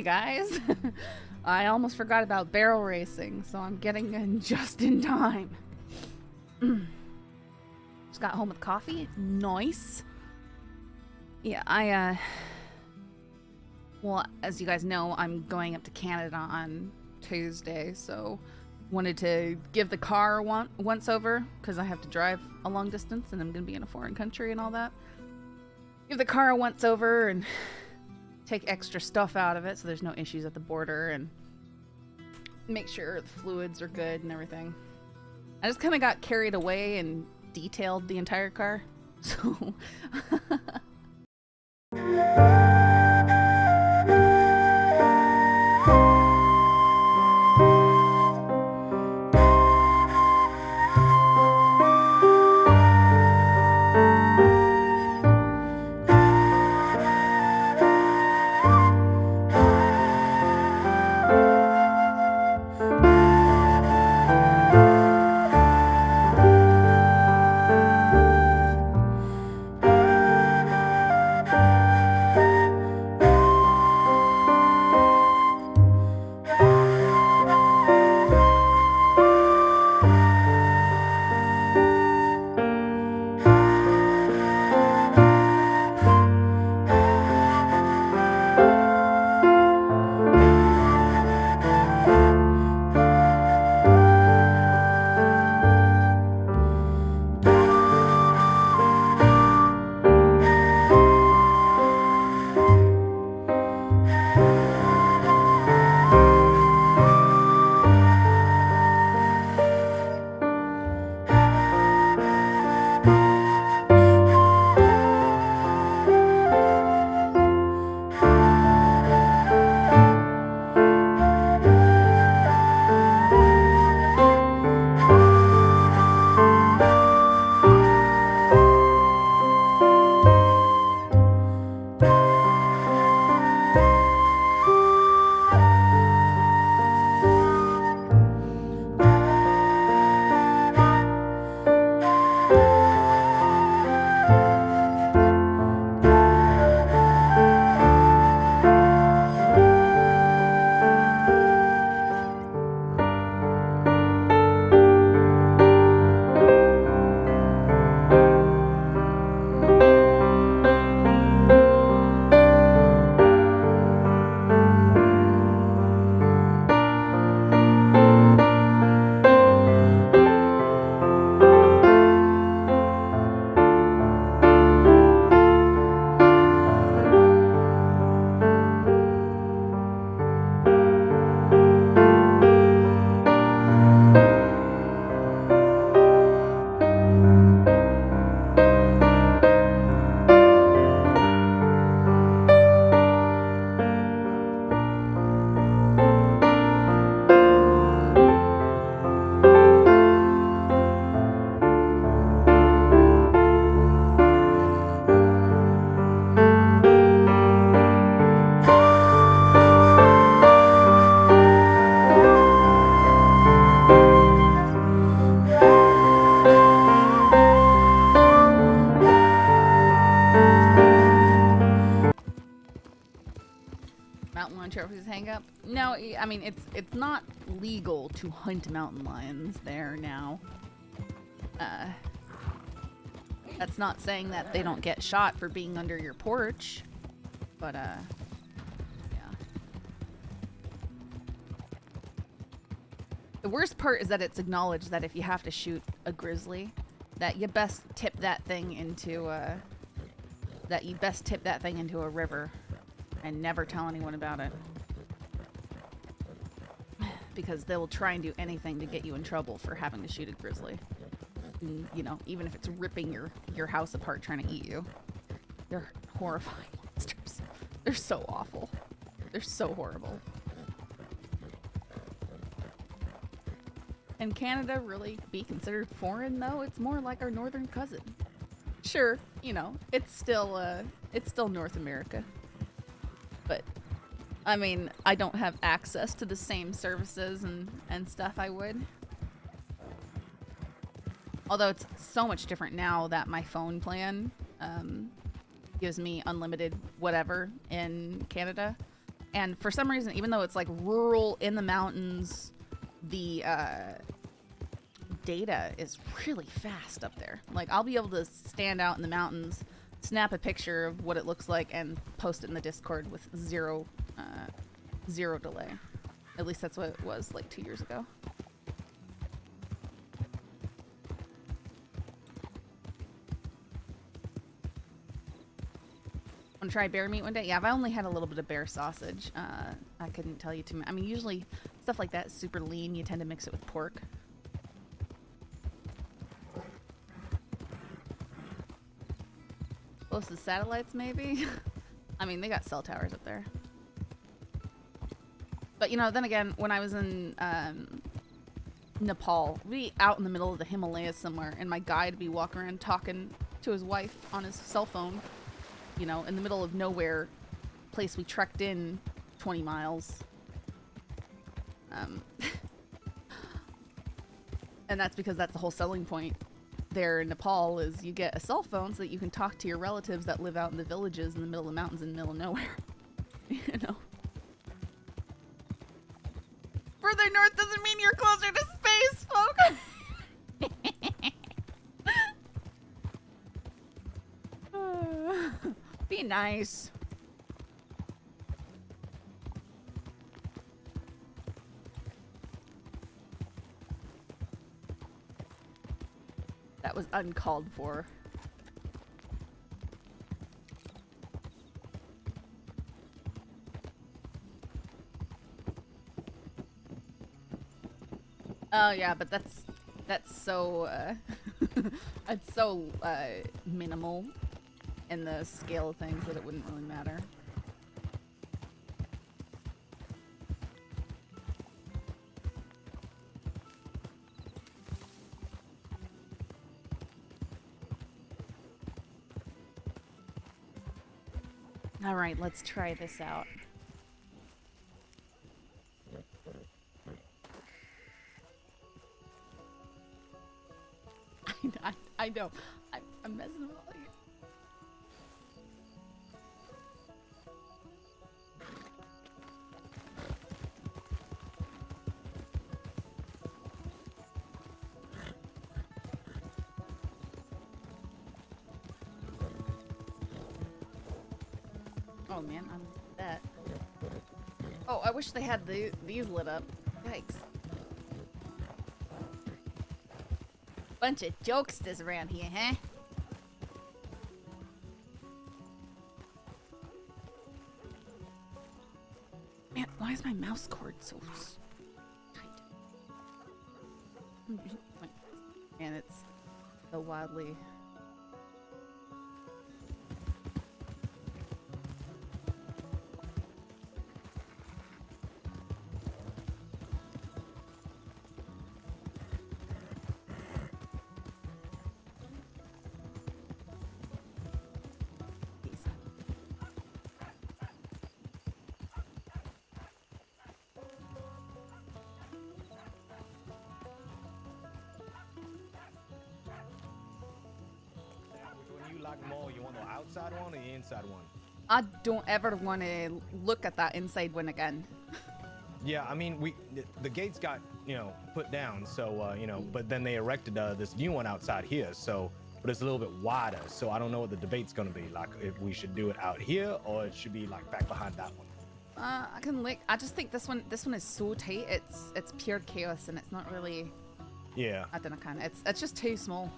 guys. I almost forgot about barrel racing, so I'm getting in just in time. Just got home with coffee. Nice. Yeah, well, as you guys know, I'm going up to Canada on Tuesday, so wanted to give the car once over, because I have to drive a long distance, and I'm going to be in a foreign country and all that. Give the car a once over and take extra stuff out of it so there's no issues at the border, and make sure the fluids are good and everything. I just kind of got carried away and detailed the entire car, so... hang up. No, I mean, it's not legal to hunt mountain lions there now. That's not saying that they don't get shot for being under your porch, but yeah. The worst part is that it's acknowledged that if you have to shoot a grizzly, that you best tip that thing into a river and never tell anyone about it. Because they'll try and do anything to get you in trouble for having to shoot a grizzly. And, you know, even if it's ripping your house apart trying to eat you. They're horrifying monsters. They're so awful. They're so horrible. Can Canada really be considered foreign, though? It's more like our northern cousin. Sure, you know, it's still North America. But, I mean, I don't have access to the same services and stuff I would. Although it's so much different now that my phone plan gives me unlimited whatever in Canada. And for some reason, even though it's like rural in the mountains, the data is really fast up there. Like, I'll be able to stand out in the mountains, snap a picture of what it looks like, and post it in the Discord with zero delay. At least that's what it was like 2 years ago. Want to try bear meat one day? Yeah, I've only had a little bit of bear sausage. I couldn't tell you too much. I mean, usually stuff like that is super lean. You tend to mix it with pork. Close to satellites, maybe? I mean, they got cell towers up there. But, you know, then again, when I was in Nepal, we'd be out in the middle of the Himalayas somewhere, and my guide would be walking around talking to his wife on his cell phone, you know, in the middle of nowhere, place we trekked in 20 miles. And that's because that's the whole selling point there in Nepal, is you get a cell phone so that you can talk to your relatives that live out in the villages in the middle of the mountains in the middle of nowhere. You know? Further north doesn't mean you're closer to space, folks. Be nice. That was uncalled for. Oh yeah, but that's so it's so minimal in the scale of things that it wouldn't really matter. All right, let's try this out. I know. I'm messing with all you. Oh man, I'm that. Oh, I wish they had these lit up. Yikes. Bunch of jokesters around here, huh? Man, why is my mouse cord so tight? And it's so wildly... More, you want the outside one or the inside one? I don't ever want to look at that inside one again. Yeah, I mean, the gates got, you know, put down, so, you know, but then they erected this new one outside here, so, but it's a little bit wider, so I don't know what the debate's gonna be, like, if we should do it out here, or it should be, like, back behind that one. I just think this one is so tight, it's pure chaos, and it's not really... Yeah. I don't know, it's just too small.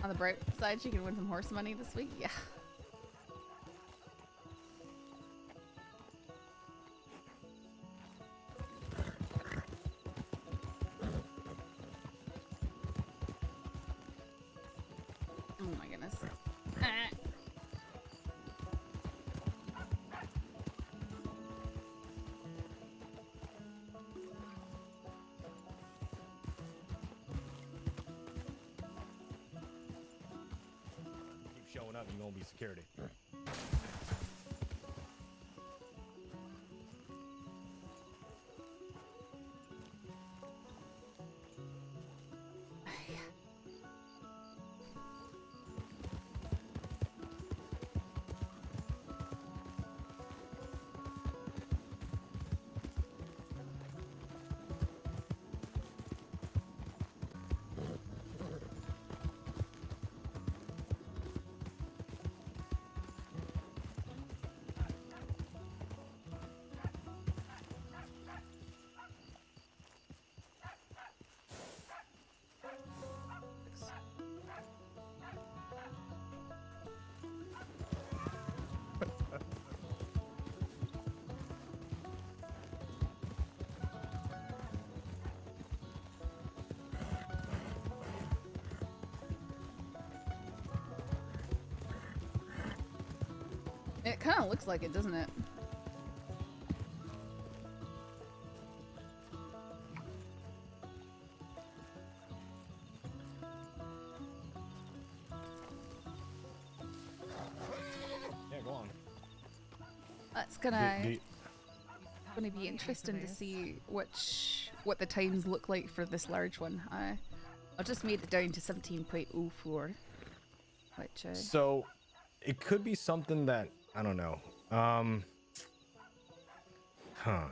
On the bright side, she can win some horse money this week. Yeah. Oh my goodness. up, you're gonna be security. It kind of looks like it, doesn't it? Yeah, go on. That's gonna be interesting to see what the times look like for this large one. I just made it down to 17.04, which so it could be something that I don't know.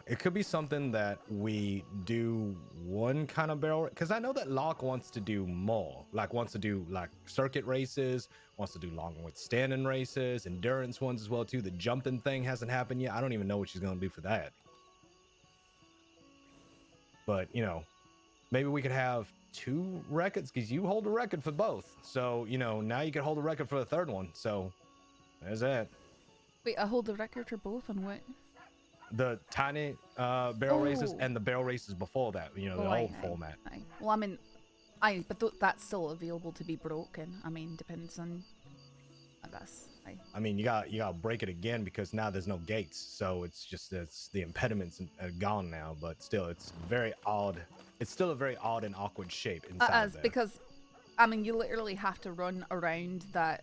It could be something that we do one kind of barrel, because I know that Lark wants to do more, like wants to do like circuit races, wants to do long withstanding races, endurance ones as well too. The jumping thing hasn't happened yet. I don't even know what she's gonna do for that. But you know, maybe we could have 2 records, because you hold a record for both. So you know, now you can hold a record for the 3rd one. So there's that. wait, I hold the record for both on what? The tiny barrel races and the barrel races before that, you know, the old format. Well, I mean, but that's still available to be broken. I mean, depends on, I guess. I mean, you gotta break it again because now there's no gates, so it's the impediments are gone now. But still, it's very odd. It's still a very odd and awkward shape inside of there. Because, I mean, you literally have to run around that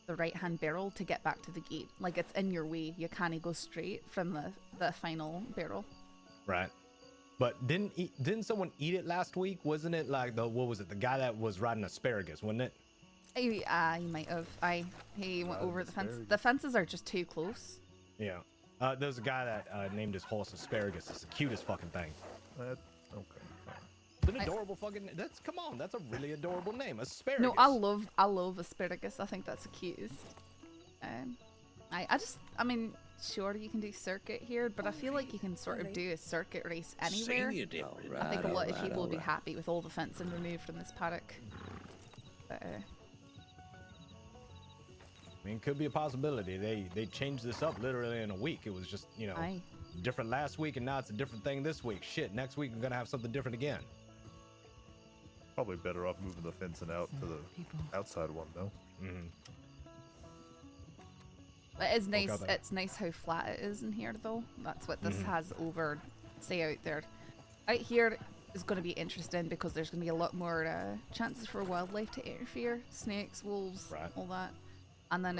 the right-hand barrel to get back to the gate. Like, it's in your way. You can't go straight from the final barrel. Right. But didn't someone eat it last week? Wasn't it like what was it? The guy that was riding asparagus, wasn't it? He might have. He went over the fence. The fences are just too close. Yeah. There's a guy that named his horse Asparagus. It's the cutest fucking thing. Okay. It's an adorable fucking. Come on, that's a really adorable name, Asparagus. No, I love asparagus. I think that's the cutest. I mean, sure you can do circuit here, but I feel like you can sort of do a circuit race anywhere. I think a lot of people would be happy with all the fencing removed from this paddock. But, I mean, it could be a possibility. They changed this up literally in a week. It was just, you know, different last week, and now it's a different thing this week. Shit, next week we're gonna have something different again. Probably better off moving the fencing out to the outside one, though. Mm-hmm. It is nice. It's nice how flat it is in here, though. That's what this has over, say, out there. Out here is going to be interesting because there's going to be a lot more chances for wildlife to interfere. Snakes, wolves, all that. And then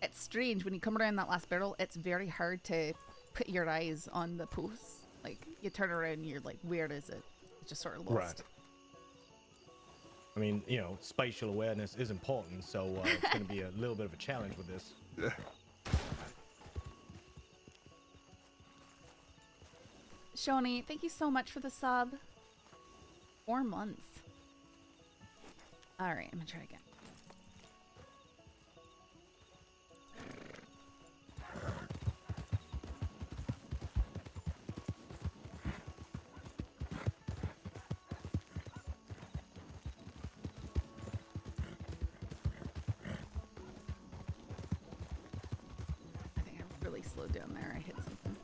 it's strange when you come around that last barrel. It's very hard to put your eyes on the posts. Like, you turn around and you're like, where is it? It's just sort of lost. Right. I mean, you know, spatial awareness is important, so it's going to be a little bit of a challenge with this. Yeah. Shawnee, thank you so much for the sub. 4 months. Alright, I'm gonna try again. I think I really slowed down there. I hit something.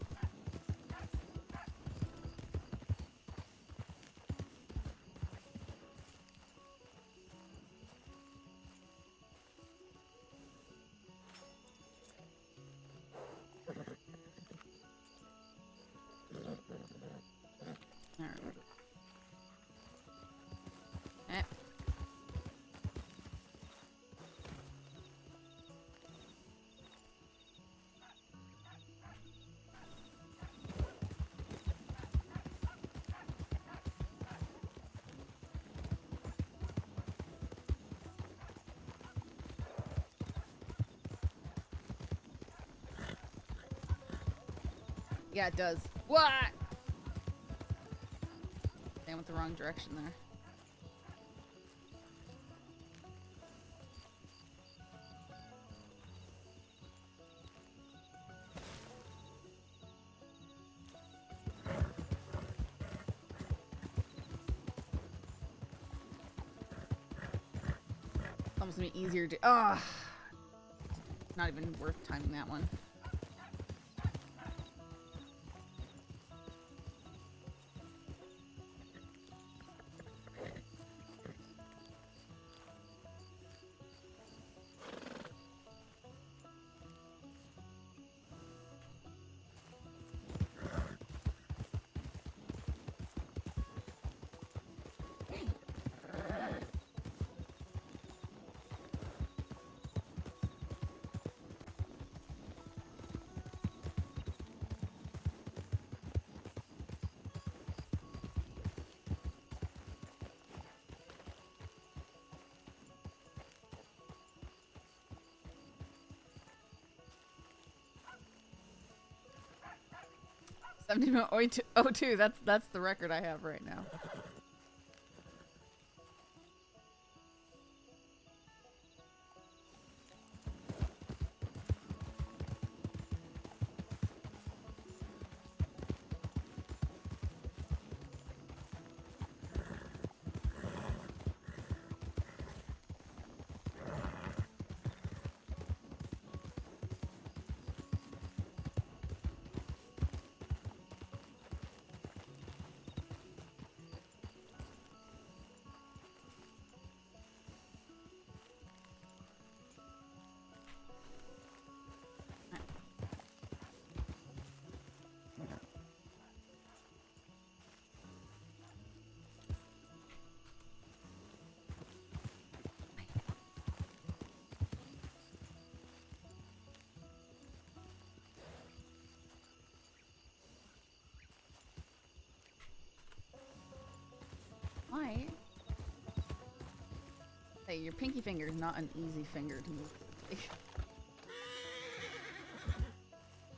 Yeah, it does. What? I went the wrong direction there. It's almost gonna be easier to. Ugh. Not even worth timing that one. $17.02. That's the record I have right now. Why? Hey, your pinky finger is not an easy finger to move.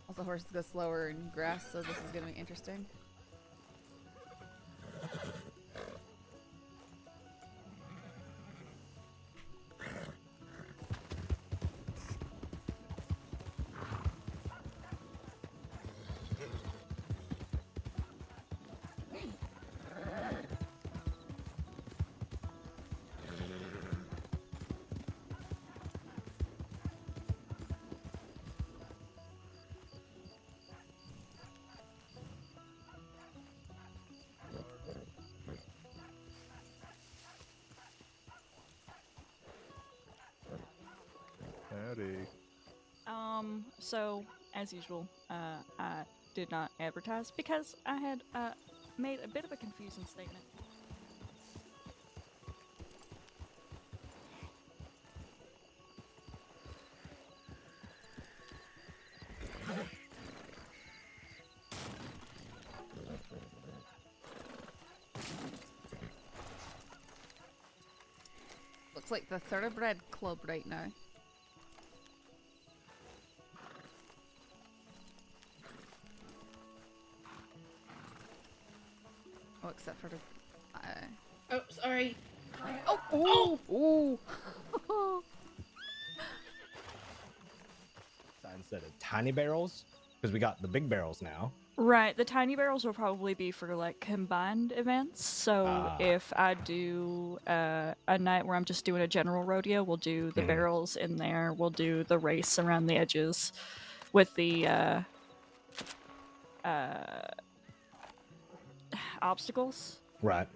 Also, horses go slower in grass, so this is gonna be interesting. Howdy. So, as usual, I did not advertise because I had made a bit of a confusing statement. Looks like the Thoroughbred Club right now. Oh, except for the. Oh, sorry. Oh! Oh! Instead of tiny barrels, because we got the big barrels now. Right, the tiny barrels will probably be for like combined events. So if I do a night where I'm just doing a general rodeo, we'll do the barrels in there. We'll do the race around the edges with the obstacles. Right.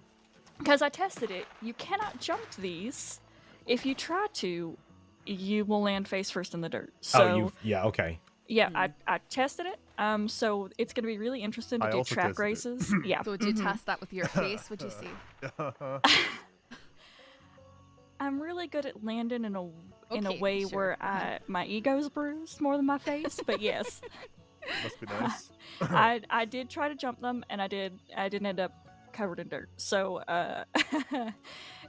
Because I tested it, you cannot jump these. If you try to, you will land face first in the dirt. So okay. yeah, I tested it. So it's gonna be really interesting to I do also track tested it. races. Yeah. So would you test that with your face? Would you see? I'm really good at landing in a Okay, way sure. where my ego's bruised more than my face. But yes, Must be nice. I did try to jump them, and I didn't end up covered in dirt. So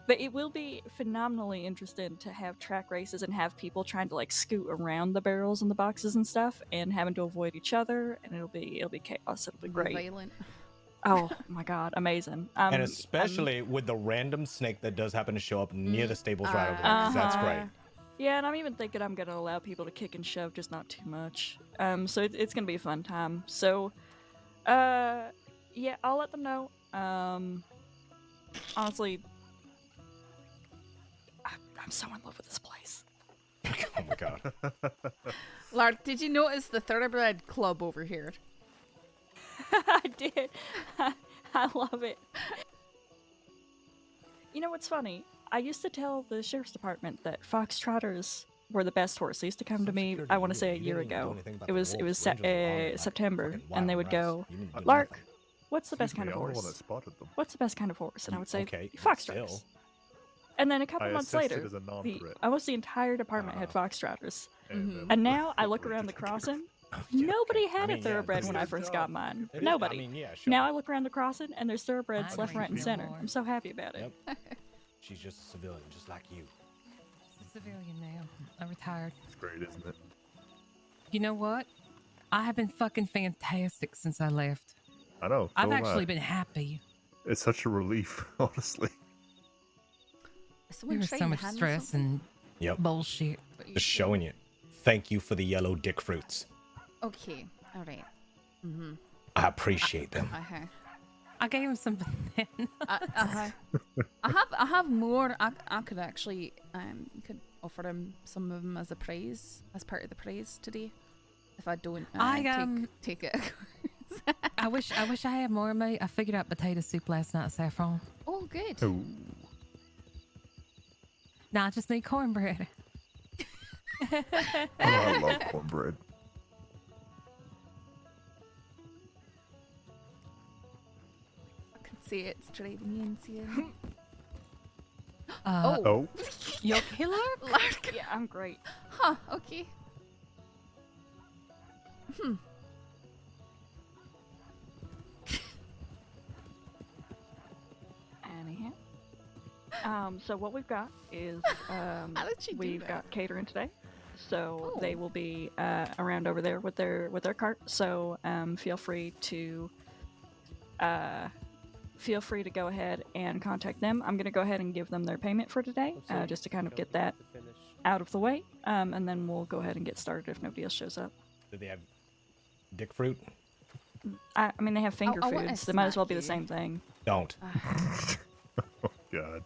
But it will be phenomenally interesting to have track races and have people trying to like scoot around the barrels and the boxes and stuff, and having to avoid each other, and it'll be chaos. It'll be great. Violent. Oh my god, amazing! And especially with the random snake that does happen to show up near the stables right over there, 'cause that's great. Yeah, and I'm even thinking I'm gonna allow people to kick and shove, just not too much. So it's gonna be a fun time. So, yeah, I'll let them know. Honestly, I'm so in love with this place. Oh my god. Lark, did you notice the Thoroughbred Club over here? I did. I love it. You know what's funny? I used to tell the sheriff's department that foxtrotters were the best horse. They used to come to me, I want to say a year ago. It was September, and they would go, Lark, what's the best kind of I'm the one that horse? spotted them. What's the best kind of horse? And I would say, Okay, foxtrotters. still. And then a couple I months assessed later, it as a non-threat. almost the entire department had foxtrotters. And, And now I look around the crossing. Nobody had a thoroughbred when I it's first his got job. mine. It is- Nobody. I mean, yeah, sure. Now I look around the crossing and there's thoroughbreds I left, agree right, and with center. you. I'm so happy about it. Yep. She's just a civilian, just like you. Civilian now. I'm retired. it's great, isn't it? You know what? I have been fucking fantastic since I left. I know. I've so am actually I. been happy. It's such a relief, honestly. Someone There was try so and much hand stress something? and Yep. bullshit. Just showing you. Thank you for the yellow dick fruits. Okay, alright. Mm-hmm. I appreciate them. Uh-huh. I gave him some banana. Uh-huh. I have more. I could actually could offer him some of them as a prize, as part of the prize today. If I don't take it. I wish I had more of me. I figured out potato soup last night, Saffron. Oh, good. Ooh. Now I just need cornbread. Oh, I love cornbread. I can see it. It's driving me insane. Oh. Your killer? Lark. Yeah, I'm great. Huh, okay. Anyhow. So what we've got is How did she do we've that? got catering today. So Oh. they will be around over there with their cart. So feel free to go ahead and contact them. I'm gonna go ahead and give them their payment for today, just to kind of get that out of the way, and then we'll go ahead and get started if nobody else shows up. Do they have dick fruit? I mean, they have finger I wanna foods. They might as well smack be the you. same thing. Don't. Oh, God.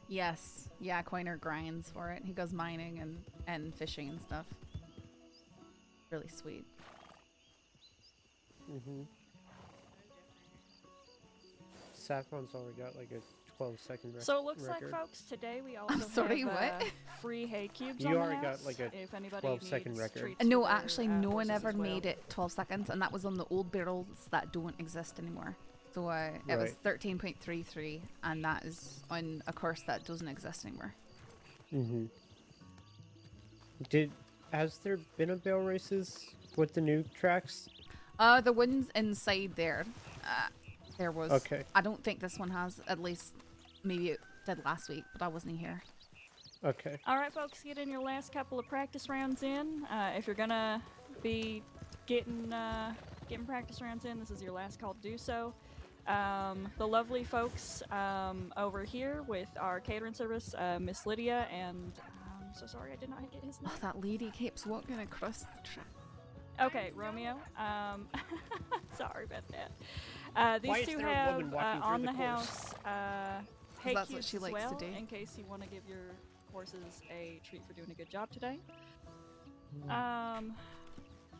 Yes. Yeah, Coiner grinds for it. He goes mining and fishing and stuff. Really sweet. Saffron's already got like a 12-second record. So it looks like, folks, today we also sorry, have what? Free hay cubes You on the already got, house, like, a if anybody 12-second needs record. treats No, for their, actually, no one horses ever as well. made it 12 seconds, and that was on the old barrels that don't exist anymore. So it was Right. 13.33, and that is on a course that doesn't exist anymore. Has there been a barrel races with the new tracks? The ones inside there, there was. Okay. I don't think this one has. At least, maybe it did last week, but I wasn't here. Okay. All right, folks, get in your last couple of practice rounds in. If you're gonna be getting practice rounds in, this is your last call to do so. The lovely folks over here with our catering service, Miss Lydia, and I'm so sorry I did not get his name. Oh, that lady keeps walking across the track. Okay, Romeo. Sorry about that. Why These is two there a have woman walking on through the the course? house hay that's what cubes she as likes to well, do. in case you want to give your horses a treat for doing a good job today.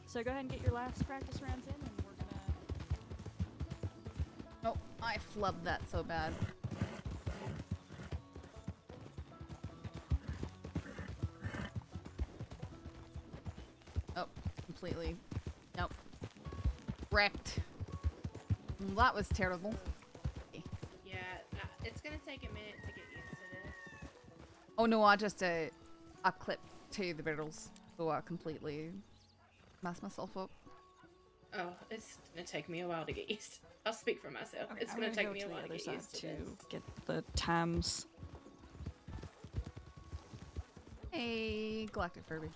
So go ahead and get your last practice rounds in, and we're gonna Oh, I flubbed that so bad. Oh, completely. Nope. Wrecked. Well, that was terrible. Yeah, it's gonna take a minute to get used to this. Oh no, I just I clipped to the barrels, so I completely messed myself up. Oh, it's gonna take me a while to get used. I'll speak for myself. Okay, It's I'm gonna gonna take go me a to the while to other get side used to to this. get the times. Hey, Galactic Furby.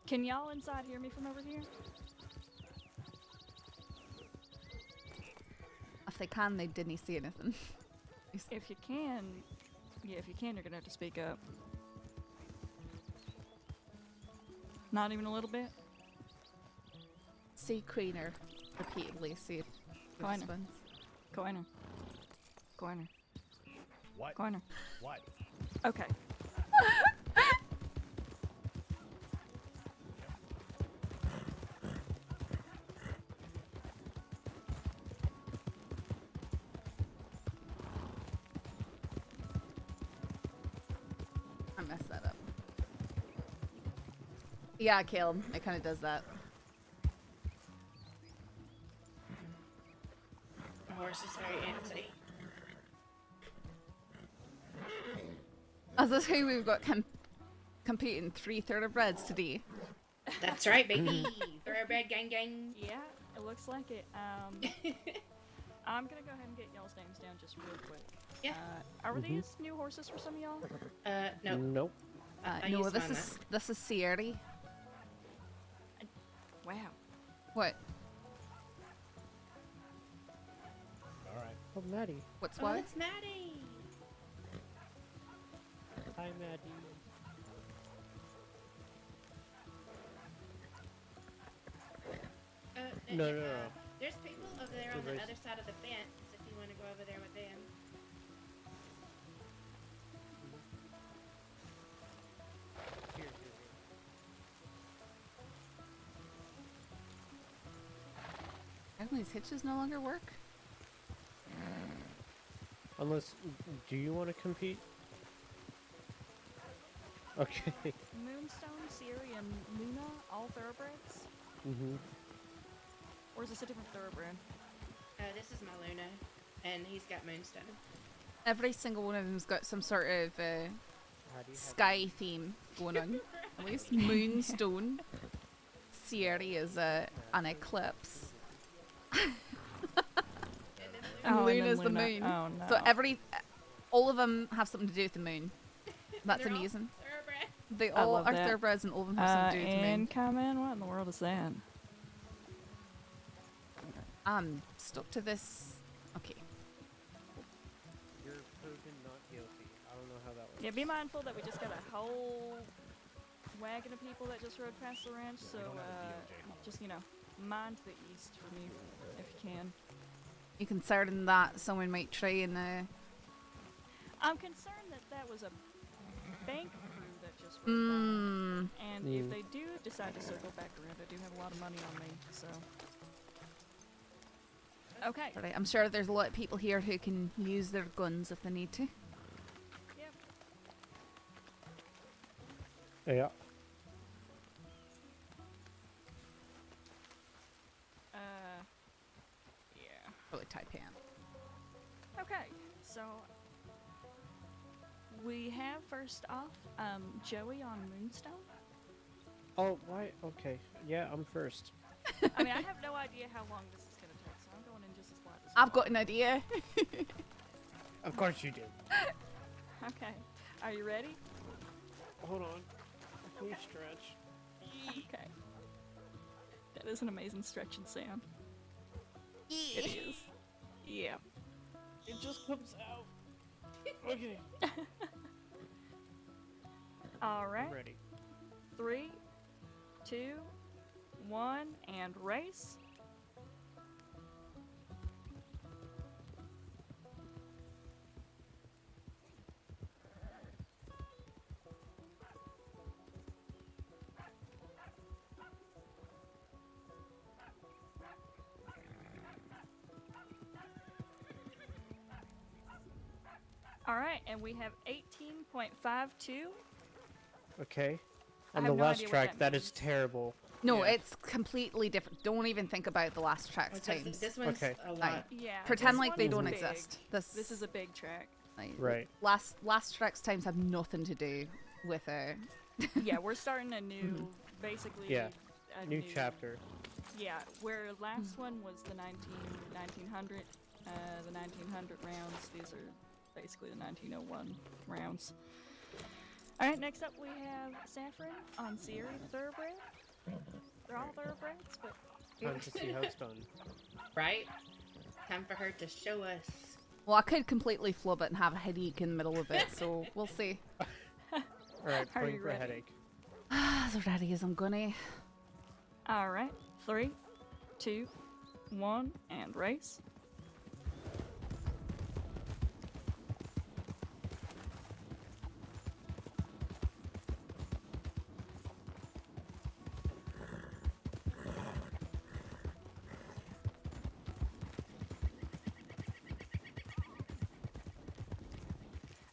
Can y'all inside hear me from over here? If they can, they didn't see anything. If you can, yeah, if you can, you're gonna have to speak up. Not even a little bit? See Coiner repeatedly, see if it Coiner. responds. Coiner. Coiner. What? Coiner. What? Okay. I messed that up. Yeah, Caleb. It kind of does that. The horse is very antsy. As I say, we've got competing 3 thoroughbreds today. That's right, baby. Thoroughbred gang gang. Yeah, it looks like it. I'm gonna go ahead and get y'all's names down just real quick. Yeah. Are these new horses for some of y'all? No. Nope. I No, used this mine is Sierra. Wow. What? All right. Oh, Maddie. What's Oh, what? it's Maddie. Hi, Maddie. No, no, no. There's people over there The on the race. other side of the fence if you want to go over there with them. Here, here, How these hitches no longer work? Unless, do you want to compete? Okay. Moonstone, Siri, and Luna, all thoroughbreds? Mm-hmm. Or is this a different thoroughbred? This is my Luna, and he's got Moonstone. Every single one of them's got some sort of sky theme going on. At least Moonstone. Sierra is an eclipse. And Oh, and then Luna's the Luna. moon. Oh, no. So all of them have something to do with the moon. That's They're all amazing. thoroughbred. They I all love are that. thoroughbreds and all of them have something to do with the moon. Incoming? What in the world is that? I'm stuck to this. Okay. You're proven not guilty. I don't know how that works. Yeah, be mindful that we just got a whole wagon of people that just rode past the ranch, so we don't have a DOJ. just, mind the east for me, if you can. You concerned that someone might try and I'm concerned that that was a bank crew that just rode by. And if they do decide to circle back around, I do have a lot of money on me, so... Okay. Right, I'm sure there's a lot of people here who can use their guns if they need to. Yep. Yeah. Yeah. Probably Taipan. Okay, so we have first off, Joey on Moonstone. Oh, why? Okay. Yeah, I'm first. I mean, I have no idea how long this is gonna take, so I'm going in just as flat as I've got an idea. Of course you do. Okay, are you ready? Hold on. Let me stretch. Okay. That is an amazing stretching sound. It is. Yeah. It just comes out. Okay. All right. I'm ready. 3, 2, 1, and race. right, and we have 18.52. Okay. I On have the no last idea what track, that that is means. terrible. No, Yeah. it's completely different. Don't even think about the last track's times. This one's Okay. a lot. Like, Yeah. pretend this like one they is don't big. exist. This is a big track. like, Right. Last track's times have nothing to do with it. Yeah, we're starting a new, basically. Yeah, A New chapter. Yeah, where last one was the 1900, the 1900 rounds. These are basically the 1901 rounds. All right, next up we have Saffron on Siri, the thoroughbred. They're all thoroughbreds, but Time to see how it's done. Right? Time for her to show us. Well, I could completely flub it and have a headache in the middle of it, so we'll see. Alright, Are playing you for a ready? headache. As ready as I'm gonna. all right, 3, 2, 1, and race.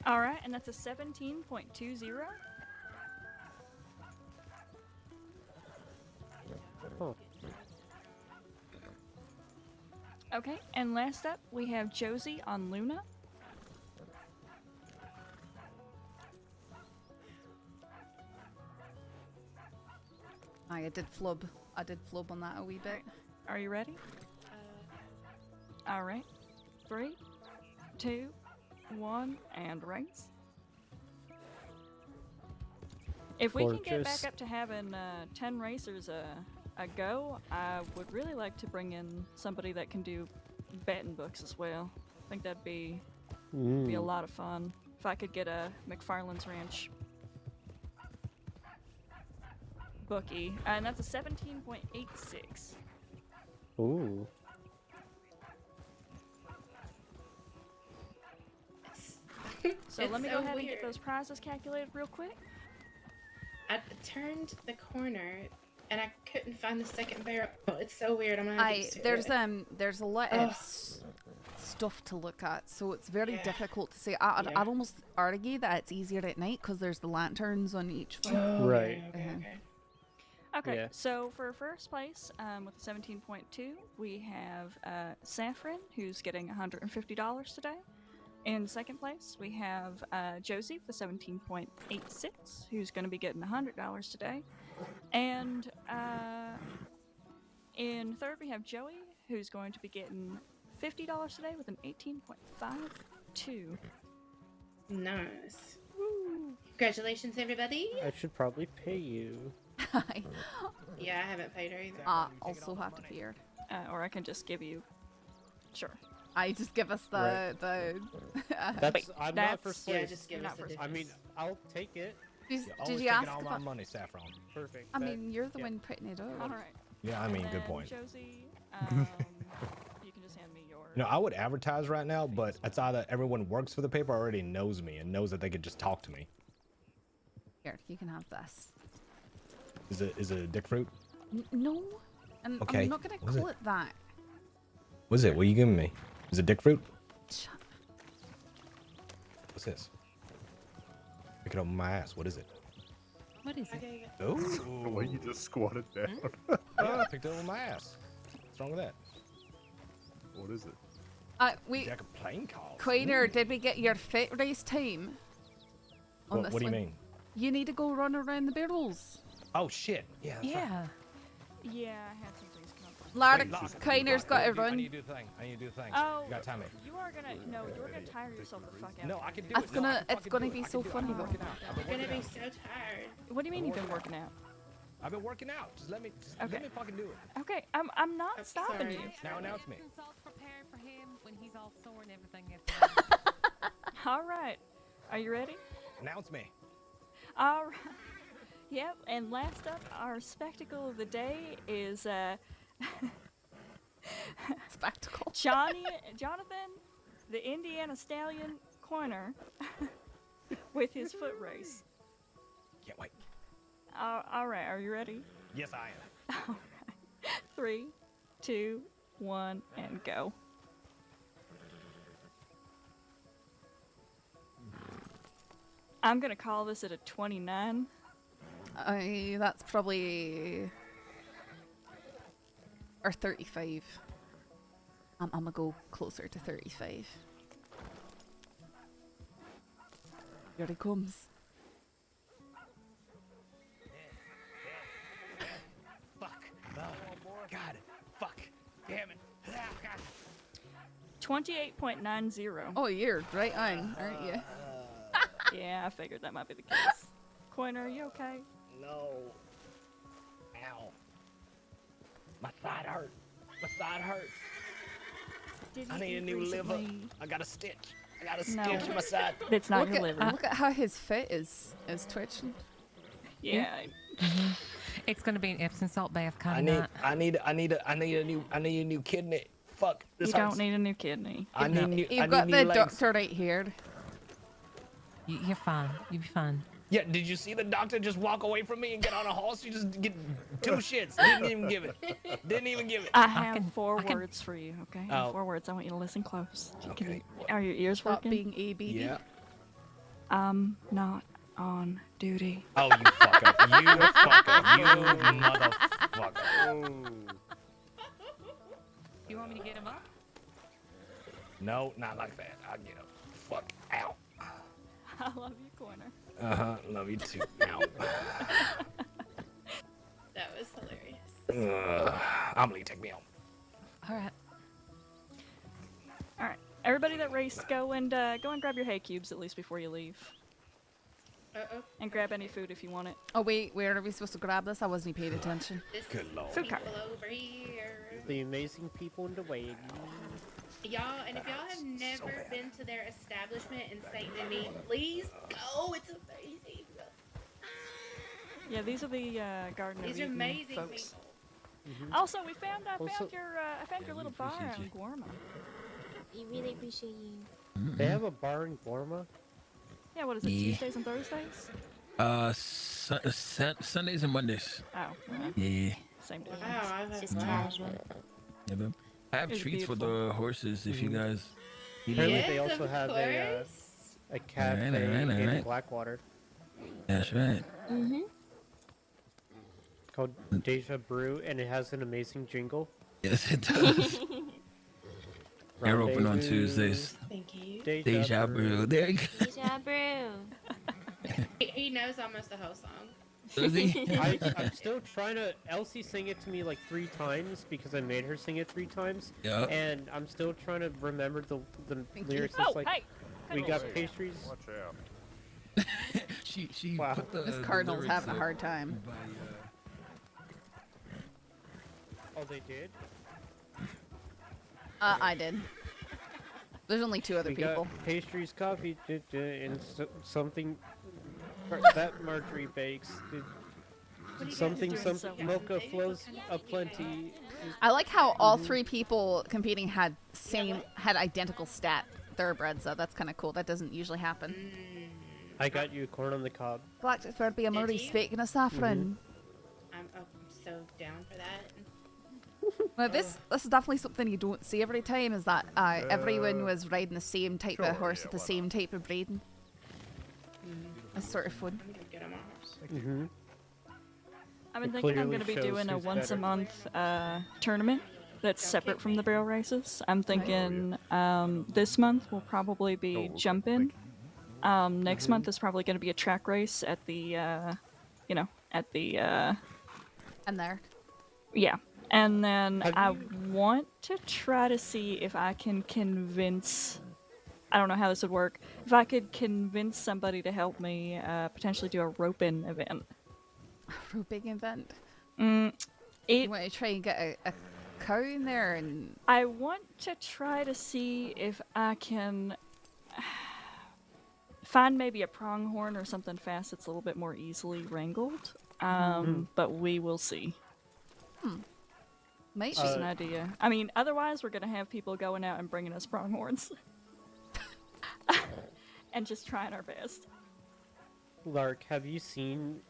All right, and that's a 17.20. Huh. Okay, and last up we have Josie on Luna. I did flub. I did flub on that a wee bit. Are you ready? All right, 3, 2, 1, and race. If we can get Gorgeous. back up to having 10 racers a go, I would really like to bring in somebody that can do betting books as well. I think that'd be a lot of fun. If I could get a McFarland's Ranch bookie, and that's a 17.86. Ooh. So It's let me so go ahead and get weird. those prizes calculated real quick. I turned the corner and I couldn't find the second barrel. Oh, it's so weird. I'm gonna have to get used to it. There's a lot of stuff to look at, so it's very Yeah. difficult to say. I'd Yeah. almost argue that it's easier at night because there's the lanterns on each one. Oh, Right. Okay, okay. Okay, Yeah. so for first place with a 17.2, we have Saffron, who's getting $150 today. In second place, we have Josie with a 17.86, who's going to be getting $100 today. And in third, we have Joey, who's going to be getting $50 today with an 18.52. Nice. Congratulations, everybody. I should probably pay you. Yeah, I haven't paid her either. Also have to pay her. Or I can just give you. Sure. I just give us the That's Wait, I'm not that's- first Yeah, place. just give Not us the first difference. I mean, I'll take it. Did, Yeah, did always you taking ask all my about? money, Saffron. Perfect. I bet. mean, you're the Yeah. one putting it All on. right. Yeah, I mean, And good then, point. Josie, you can just hand me your. No, I would advertise right now, but it's either everyone works for the paper or already knows me and knows that they could just talk to me. Here, you can have this. Is it a dick fruit? No, and Okay, I'm not gonna what is call it? it that. What is it? What are you giving me? Is it dick fruit? Shut- What's this? Pick it up my ass. What is it? What is it? Okay, Oh, The way you just squatted down. yeah, I picked it up with my ass. What's wrong with that? What is it? We Jack of playing cards. Coiner, did we get your fit race time? On What, this what do you one? mean? You need to go run around the barrels. Oh shit! Yeah. That's right. Yeah. Yeah, I had some things come up. Lark, Wait, Lark, Coiner's got to I run. need to do the thing. I need to do the thing. Oh, You got time me. you are gonna you're gonna tire yourself the fuck out. No, I can do It's it. No, I gonna- can it's fucking gonna do it. be I can so do it. funny, I've been though. working out. I've been I'm gonna working be out. so tired. What do you mean you've been working out? I've been working out. Just let me Okay. fucking do it. Okay, I'm not I'm stopping sorry. you. Now announce me. Some salts prepared for him when he's all sore and everything. After All right, are you ready? Announce me. All right. Yep. And last up, our spectacle of the day is Spectacle. Jonathan, the Indiana Stallion Coiner, with his foot race. Can't wait. All right, are you ready? Yes, I am. 3, 2, 1, and go. I'm gonna call this at a 29. That's probably... Or 35. I'm gonna go closer to 35. Here he comes. Fuck. Oh, God. Fuck. Damn it. Ah, God. 28.90. Oh, you're right on, aren't you? Yeah, I figured that might be the case. Coiner, are you okay? No. Ow. My side hurt. My side hurt. Did I you need a eat new liver. recently? I got a stitch. I got a No. stitch in my side. It's not Look your at, liver. look at how his foot is twitching. Yeah. It's gonna be an Epsom salt bath I kind need of night. a new kidney. Fuck. This You hurts. don't need a new kidney. I need new. I You've need got new the legs. doctor right here. You're fine. You'll be fine. Yeah, did you see the doctor just walk away from me and get on a horse? You just get 2 shits. Didn't even give it. Didn't even give it. I have can- 4 I can- words for you, okay? Oh. 4 words. I want you to listen close. Okay. Are your ears Stop working? being ABD. Yeah. I'm not on duty. Oh, you fucker. You fucker. You motherfucker. Oh. You want me to get him up? No, not like that. I'll get him. Fuck. Ow. I love you, Coiner. Uh-huh. Love you too. Ow. That was hilarious. Amelie, take me out. All right. All right, everybody that raced, go and grab your hay cubes at least before you leave, Uh-oh. and grab any food if you want it. Oh wait, where are we supposed to grab this? I wasn't paying attention. This Good lord. Food cart. people over here. The amazing people in the wagon. Y'all, and if y'all have never been to their establishment in St. Denis, please go. It's amazing. Yeah, these are the Garden of These are Eden amazing folks. people. Also, I found Also- your little bar on Guarma. We really appreciate you. They have a bar in Gorma. Yeah, what is it? Yeah. Tuesdays and Thursdays? Sundays and Mondays. Oh, well, Yeah. same Wow, difference. I have Just wow. casual. Yeah, man. I have It's treats for beautiful. the horses if you guys need Apparently it. they Yes, also of have course. a cafe Alright. in Blackwater That's right. Mm-hmm. called Deja Brew, and it has an amazing jingle. Yes, it does. They're open on Rendezvous, Tuesdays. Thank you. Deja brew. There you go. Deja brew. He knows almost the whole song. Does he? I'm still trying to. Elsie sang it to me like 3 times because I made her sing it 3 times, Yeah. and I'm still trying to remember the Thank you. lyrics. Oh, It's like hey! we got Hey, pastries. Watch out. She Wow. put the This the cardinal's lyrics having a up hard time. by, Oh, they did. I did. There's only 2 other We people. got pastries, coffee, and something that Marjorie bakes. What do you guys Something, doing? some So mocha What flows kind of aplenty. I like how all 3 people competing had identical stat thoroughbreds, so that's kind of cool. That doesn't usually happen. I got you corn on the cob. Black to be a Murray you? speaking of Saffron. I'm so down for that. Now this is definitely something you don't see every time. Is that everyone was riding the same type sure, of horse yeah, with the why same type of breeding. It's sort of fun. I'm gonna get on my horse. Mm-hmm. I've been It thinking I'm clearly going to be shows doing a who's once a better. month tournament that's Don't separate kick from me. the barrel races. I'm thinking this month will probably be jumping. Next month is probably going to be a track race at the, And there. yeah. And then Have I you- want to try to see if I can convince. I don't know how this would work. If I could convince somebody to help me potentially do a rope-in event. Roping event. Mm, You it want to try and get a cow in there and I want to try to see if I can find maybe a pronghorn or something fast that's a little bit more easily wrangled. But we will see. might It's just be. an idea. I mean, otherwise we're gonna have people going out and bringing us pronghorns. And just trying our best. Lark, have you seen,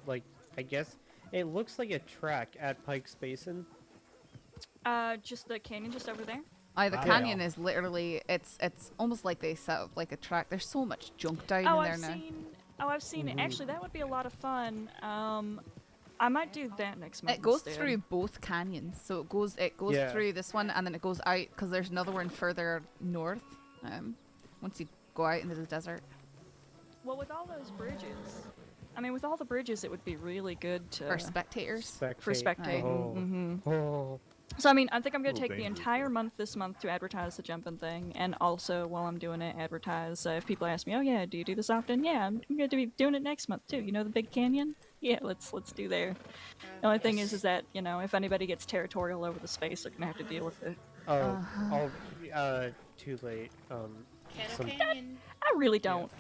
like, I guess it looks like a track at Pike's Basin? Just the canyon just over there. The canyon is literally it's almost like they set up like a track. There's so much junk down in there now. I've seen it. Actually, that would be a lot of fun. I might do that next month. It goes instead. through both canyons, so it goes through this one, and then it goes out because there's another one further north. Once you go out into the desert. Well, with all those bridges, I mean, with all the bridges, it would be really good to for spectators. For spectating. Oh. So I mean, I think I'm gonna take the entire month this month to advertise the jumping thing, and also while I'm doing it, advertise. If people ask me, "Oh yeah, do you do this often?" Yeah, I'm gonna be doing it next month too. You know the big canyon? Yeah, let's do there. The only thing is that if anybody gets territorial over the space, they're gonna have to deal with it. Too late. Canyon. I really don't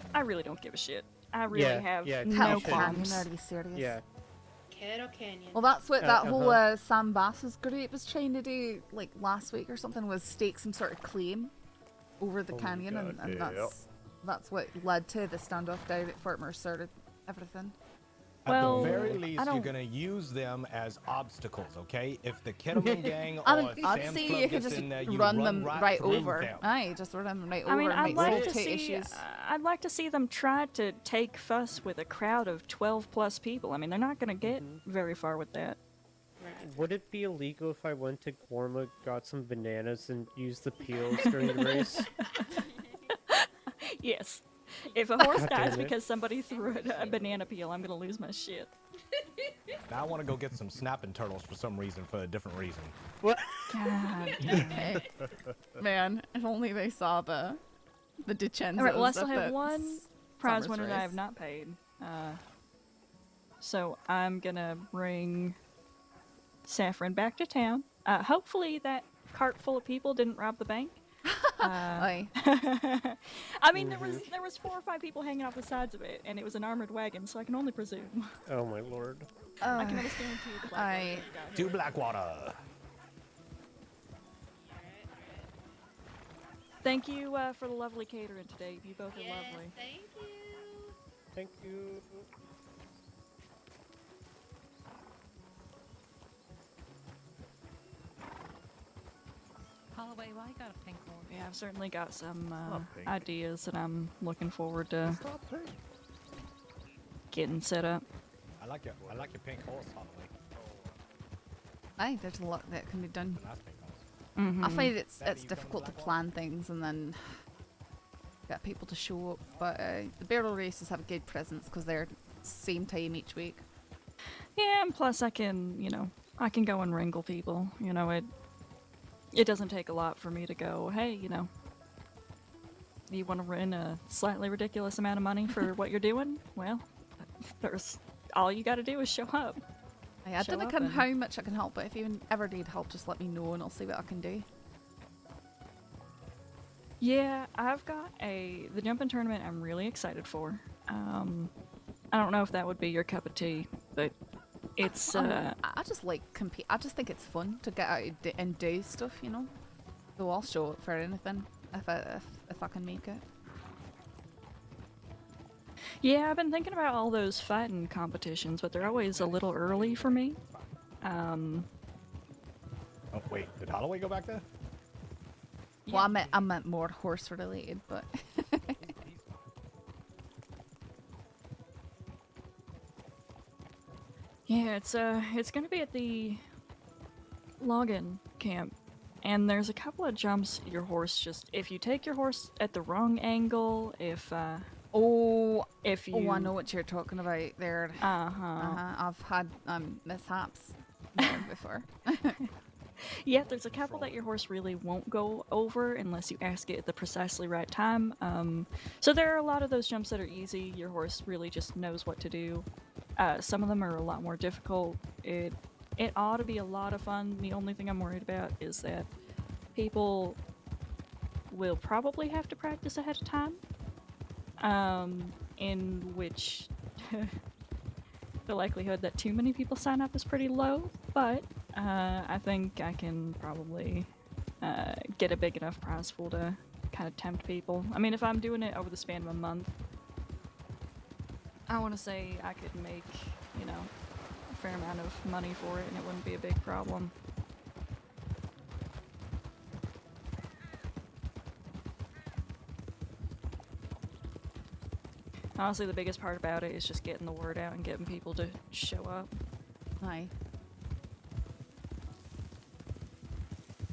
give a shit. I really have no qualms. Are you serious? Yeah. Kettle Canyon. Well, that's what that whole Sam Bass's group was trying to do, like last week or something, was stake some sort of claim over the canyon, and that's what led to the standoff down at Fort Mercer and everything. At the very least, you're gonna use them as obstacles, okay? If the Kettleman gang or I'd Sam's see Club you could gets just in there, you run them right through over. them. Aye, just run them right over. I mean, and I'd like might to solve see. issues. I'd like to see them try to take fuss with a crowd of 12+ people. I mean, they're not gonna get very far with that. Would it be illegal if I went to Gorma, got some bananas, and used the peels during the race? Yes. If a horse dies because somebody threw a banana peel, I'm gonna lose my shit. Now I want to go get some snapping turtles for some reason, for a different reason. What? God. Man, if only they saw the DiCenzos. Alright, well, I still have one prize Summer's winner that I race. have not paid. So I'm gonna bring Saffron back to town. Hopefully that cart full of people didn't rob the bank. Aye. I mean, there was 4 or 5 people hanging off the sides of it, and it was an armored wagon, so I can only presume. Oh my lord. I can almost guarantee the Blackwater. Do Blackwater. Thank you for the lovely catering today. You both are lovely. Thank you. Thank you. Holloway, why you got a pink horse? Yeah, I've certainly got some ideas that I'm looking forward to getting set up. I like your pink horse, Holloway. Aye, there's a lot that can be done. Nice pink horse. I find it's difficult to plan things and then get people to show up. But the barrel races have a good presence because they're same time each week. Yeah, and plus I can go and wrangle people. It doesn't take a lot for me to go, hey, you want to win a slightly ridiculous amount of money for what you're doing? Well, all you got to do is show up. I don't know how much I can help, but if you ever need help, just let me know and I'll see what I can do. Yeah, I've got the jumping tournament I'm really excited for. I don't know if that would be your cup of tea, but it's I just like compete. I just think it's fun to get out and do stuff, So I'll show up for anything if I can make it. Yeah, I've been thinking about all those fighting competitions, but they're always a little early for me. Oh wait, did Holloway go back there? Well, I meant more horse related, but. Yeah, it's gonna be at the login camp, and there's a couple of jumps your horse if you take your horse at the wrong angle, if you Oh, I know what you're talking about there. I've had mishaps there before. Yeah, there's a couple that your horse really won't go over unless you ask it at the precisely right time. So there are a lot of those jumps that are easy. Your horse really just knows what to do. Some of them are a lot more difficult. It ought to be a lot of fun. The only thing I'm worried about is that people will probably have to practice ahead of time. In which the likelihood that too many people sign up is pretty low, but I think I can probably get a big enough prize pool to kind of tempt people. I mean, if I'm doing it over the span of a month, I want to say I could make, a fair amount of money for it, and it wouldn't be a big problem. Honestly, the biggest part about it is just getting the word out and getting people to show up. Aye.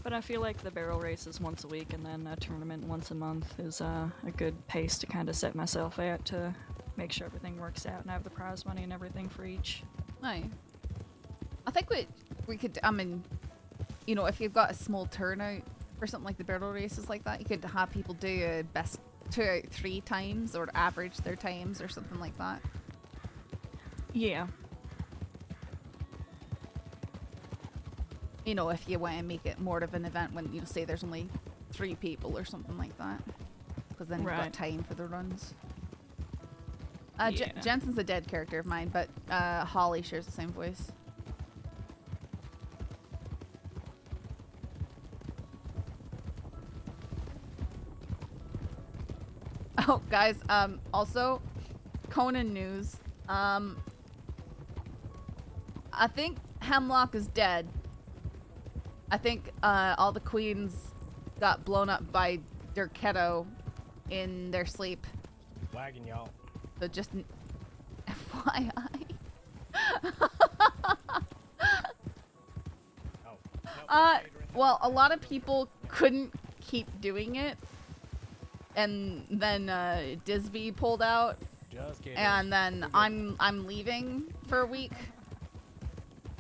But I feel like the barrel races once a week and then a tournament once a month is a good pace to kind of set myself at to make sure everything works out and I have the prize money and everything for each. Aye. I think we could, I mean, you know, if you've got a small turnout for something like the barrel races like that, you could have people do a best 2 out 3 times or average their times or something like that. Yeah. You know, if you want to make it more of an event when, you know, say there's only 3 people or something like that. Because then you've got time for the runs. Yeah. Jensen's a dead character of mine, but Holly shares the same voice. Oh, guys, also, Conan news. I think Hemlock is dead. I think all the queens got blown up by their kiddo in their sleep. Wagging y'all. So just FYI. Well, a lot of people couldn't keep doing it. And then Disby pulled out. Just kidding. And then I'm leaving for a week.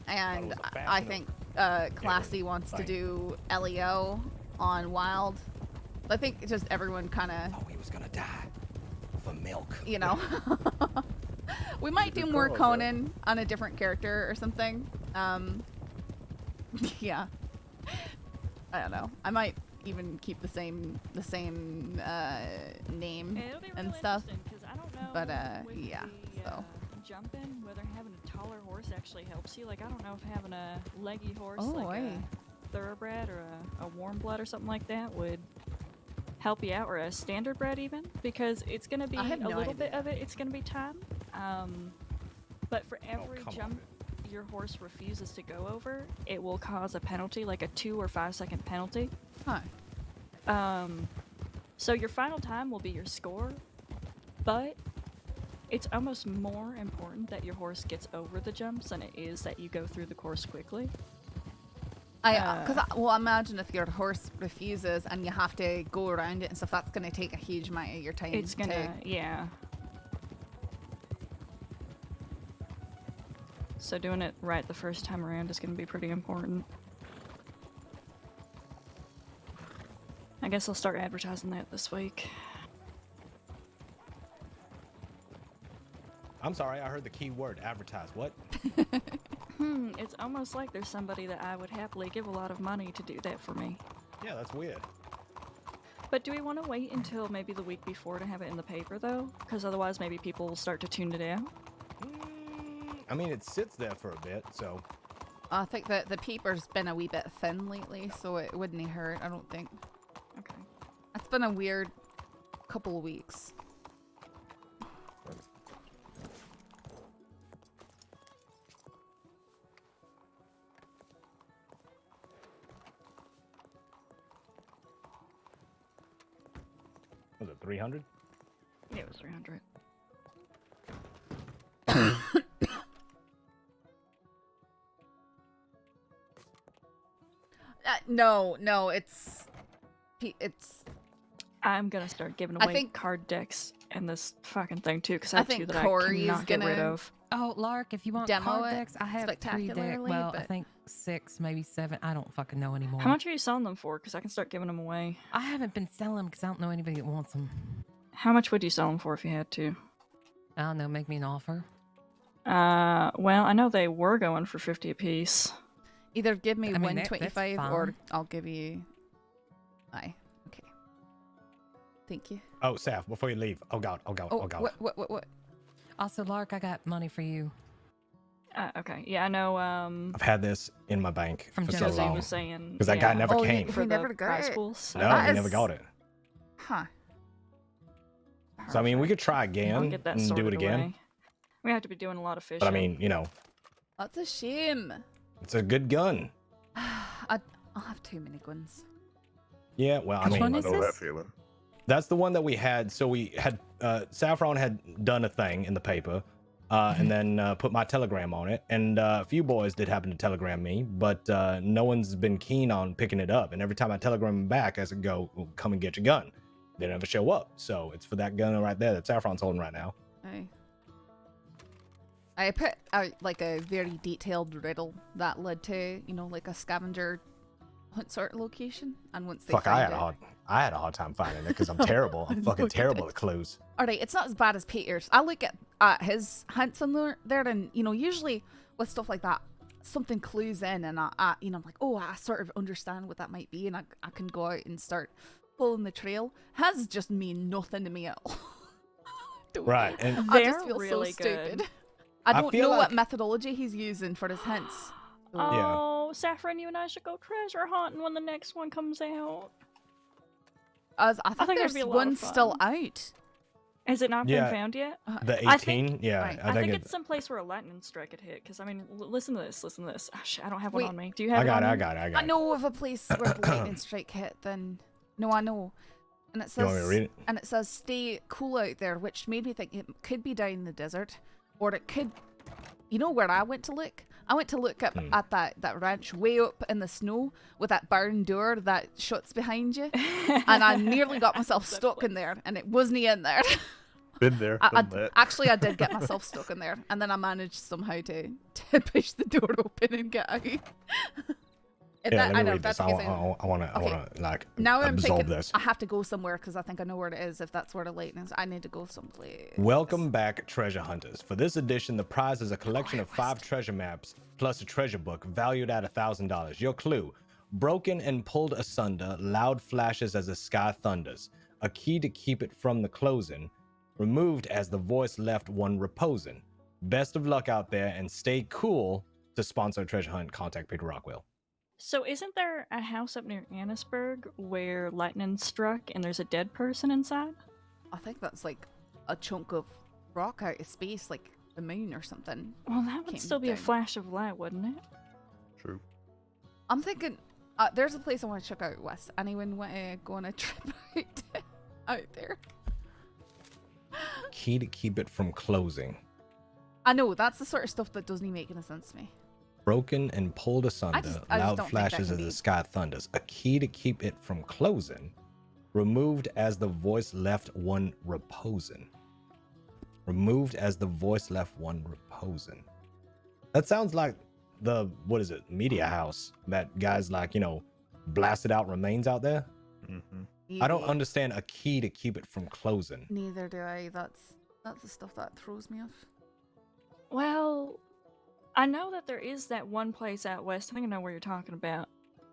And I think Classy wants to do LEO on Wild. I think just everyone kind of... Oh, he was gonna die for milk. You know. We might do more Conan on a different character or something. Yeah. I don't know. I might even keep the same name and stuff. I don't know but with yeah. The, so jumping, whether having a taller horse actually helps you. Like I don't know if having a leggy horse, Oh, like hey. a thoroughbred or a warm blood or something like that, would help you out, or a standard bred even, because it's gonna be I have a no little idea. bit of it. It's gonna be time. But for every come on, jump your horse refuses to go over, it will cause a penalty, like a 2 or 5 second penalty. Huh. So your final time will be your score, but it's almost more important that your horse gets over the jumps than it is that you go through the course quickly. Well, imagine if your horse refuses and you have to go around it and stuff. That's going to take a huge amount of your time. It's gonna, yeah. So doing it right the first time around is gonna be pretty important. I guess I'll start advertising that this week. I'm sorry, I heard the key word, advertise. What? It's almost like there's somebody that I would happily give a lot of money to do that for me. Yeah, that's weird. But do we want to wait until maybe the week before to have it in the paper, though? Because otherwise maybe people will start to tune it out. I mean, it sits there for a bit, so... I think that the paper's been a wee bit thin lately, so it wouldn't hurt, I don't think. Okay. It's been a weird couple of weeks. Was it 300? Yeah, it was 300. No, it's. I'm gonna start giving I away think- card decks and this fucking thing too, because I I have two think that Corey's I cannot get rid gonna- of. Oh, Lark, if you want Demo card it decks, I have 3 decks. spectacularly, Well, I but- think 6, maybe 7. I don't fucking know anymore. How much are you selling them for? Because I can start giving them away. I haven't been selling them because I don't know anybody that wants them. How much would you sell them for if you had to? I don't know. Make me an offer. Well, I know they were going for 50 apiece. Either give me I mean, that's 125 or fine. I'll give you. Aye. Okay. Thank you. Oh, Saf, before you leave. Oh, God. What? Also, Lark, I got money for you. Okay. Yeah, I know. I've had this in my bank From for so Josie Josie long. was saying. Because that guy never Oh, he- came. he For never the got prize it. pools. No, That he never is- got it. Huh. So, I mean, we could try I'll again get that and do sorted it again. away. We have to be doing a lot of fishing. But, I mean, you know, That's a shame. it's a good gun. I'll have too many guns. Yeah, well, I Which mean, one I is know that this? feeling. that's the one that we had. So we had Saffron had done a thing in the paper, and then put my telegram on it, and a few boys did happen to telegram me, but no one's been keen on picking it up. And every time I telegram them back, I said, "Go, well, come and get your gun." They never show up, so it's for that gun right there that Saffron's holding right now. Aye. I put out like a very detailed riddle that led to, you know, like a scavenger hunt sort of location. And once they Fuck, I found had a hard time finding it because I'm terrible. I'm fucking terrible at clues. Alright, it's not as bad as Peter's. I look at his hints in there, and, you know, usually with stuff like that, something clues in, and you know, I'm like, oh, I sort of understand what that might be, and I can go out and start following the trail. Has just mean nothing to me at all. Right, and I just feel really so stupid. good. I don't know like... what methodology he's using for his hints. Oh, Saffron, you and I should go treasure hunting when the next one comes out. I think there'd be there's a lot one of fun. still out. Has it not been found yet? The 18? I think, yeah. right. I think it's someplace where a lightning strike had hit. Because, I mean, listen to this. Oh, shit, I don't have one on me. Do you have I got it? I got it. I know of a place where the lightning strike hit, then... No, I know. And it says... You want me to read it? And it says, stay cool out there, which made me think it could be down in the desert. Or it could... You know where I went to look? I went to look up at that ranch way up in the snow with that barn door that shuts behind you. And I nearly got myself stuck in there, and it wasn't in there. Been there. Actually, I did get myself stuck in there, and then I managed somehow to push the door open and get out. Yeah, let me read this. I want to like now I'm absorb thinking this. I have to go somewhere because I think I know where it is. If that's where the lightning is, I need to go someplace. Welcome back, treasure hunters. For this edition, the prize is a collection of 5 treasure maps plus a treasure book valued at $1,000. Your clue: broken and pulled asunder, loud flashes as the sky thunders. A key to keep it from the closing, removed as the voice left one reposing. Best of luck out there, and stay cool. To sponsor a treasure hunt, contact Peter Rockwell. So isn't there a house up near Annisburg where lightning struck and there's a dead person inside? I think that's like a chunk of rock out of space, like the moon or something. Well, that would still be a flash of light, wouldn't it? True. I'm thinking, there's a place I want to check out, Wes. Anyone want to go on a trip out there? Key to keep it from closing. I know, that's the sort of stuff that doesn't make any sense to me. Broken and pulled asunder, I just loud don't flashes as the sky thunders. A key to keep it from closing, removed as the voice left one reposing. Removed as the voice left one reposing. That sounds like the, what is it, media house that guys like, you know, blasted out remains out there. Mm-hmm. I don't understand a key to keep it from closing. Neither do I. That's the stuff that throws me off. Well, I know that there is that one place out west. I think I know where you're talking about.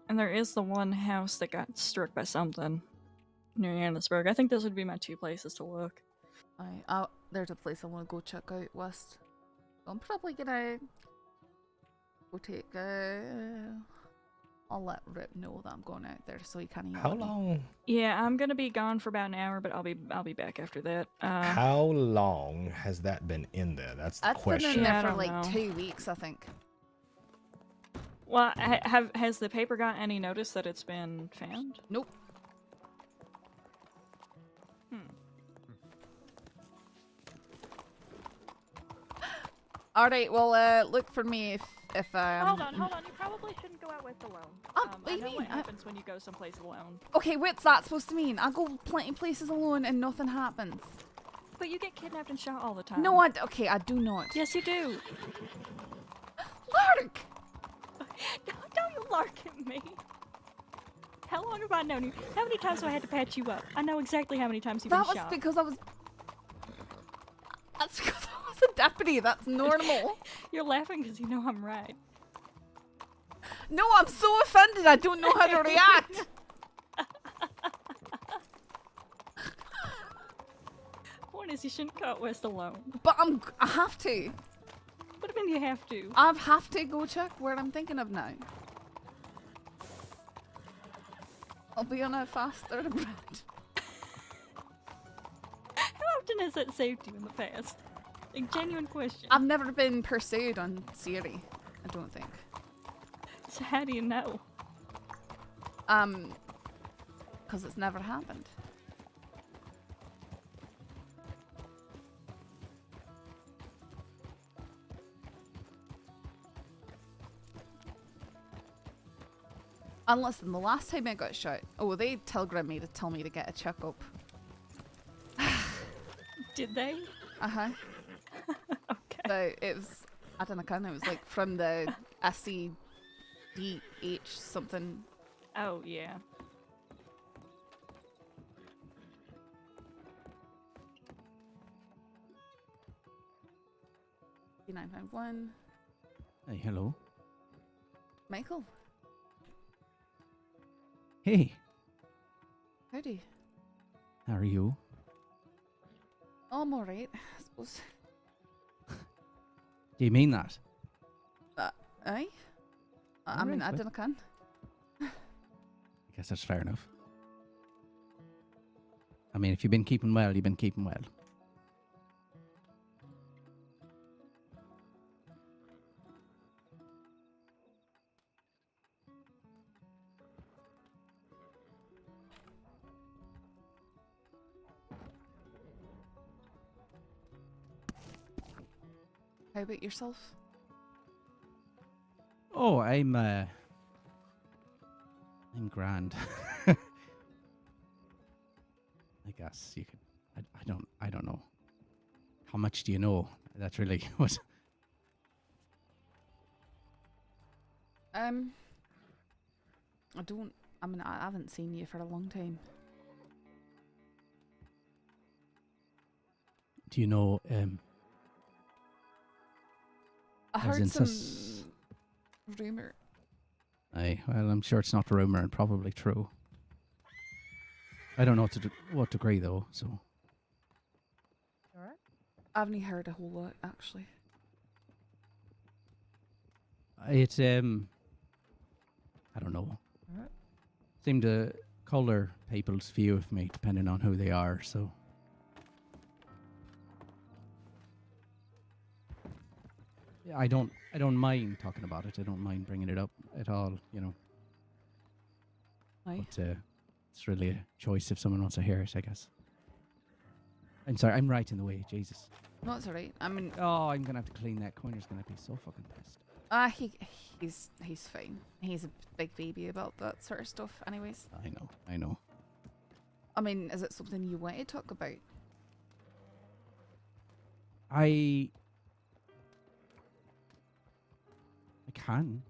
And there is the one house that got struck by something near Annisburg. I think those would be my 2 places to look. There's a place I want to go check out west. I'm probably gonna go take. I'll let Rip know that I'm going out there so he can. How long? Yeah, I'm gonna be gone for about an hour, but I'll be back after that. How long has that been in there? That's the question. Been in there for like 2 weeks, I think. Well, has the paper got any notice that it's been found? Nope. All right. Well, look for me if Hold on. You probably shouldn't go out west alone. What do you I know mean? what happens when you go someplace alone. Okay, what's that supposed to mean? I go plenty places alone and nothing happens. But you get kidnapped and shot all the time. No, I do not. Yes, you do. Lark! Don't you lark at me. How long have I known you? How many times have I had to patch you up? I know exactly how many times you've been shot. That's because I was a deputy. That's normal. You're laughing because you know I'm right. No, I'm so offended. I don't know how to react. Point is, you shouldn't go out west alone. But I have to. What do you mean you have to? I have to go check where I'm thinking of now. I'll be on a fast thoroughbred. How often has that saved you in the past? A genuine question. I've never been pursued on Siri, I don't think. So how do you know? Because it's never happened. And listen, the last time I got shot, they telegrammed me to tell me to get a checkup. Did they? Uh-huh. Okay. So it was, I don't know, it was like from the SCDH something. Oh, yeah. D951. Hey, hello. Michael, Hey, howdy. how are you? Oh, I'm alright, I suppose. Do you mean that? Aye? I mean, I Alright, don't know. I guess that's fair enough. I mean, if you've been keeping well, you've been keeping well. How about yourself? Oh, I'm grand. I guess you could. I don't know. How much do you know? That's really what. I don't. I mean, I haven't seen you for a long time. Do you know? I As heard in some rumor. Aye, well, I'm sure it's not a rumor and probably true. I don't know what degree though. So I haven't heard a whole lot actually. it's I don't know. Seem to colour people's view of me depending on who they are. So yeah, I don't mind talking about it. I don't mind bringing it up at all. You know. Aye. But it's really a choice if someone wants to hear it, I guess. I'm sorry, I'm right in the way. Jesus. No, it's alright. I mean, Oh, I'm gonna have to clean that. Coiner's gonna be so fucking pissed. he's fine. He's a big baby about that sort of stuff, anyways. I know. I mean, is it something you want to talk about? I can.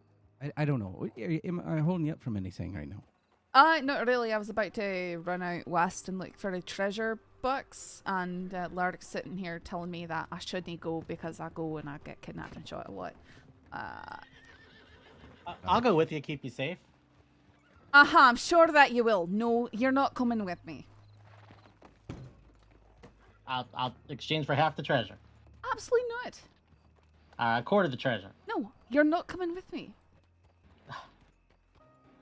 I don't know. Am I holding you up from anything right now? Not really. I was about to run out west and look for the treasure box, and Lark's sitting here telling me that I shouldn't go because I go and I get kidnapped and shot. What? I'll go with you, keep you safe. I'm sure that you will. No, you're not coming with me. I'll exchange for half the treasure. Absolutely not. A quarter of the treasure. No, you're not coming with me.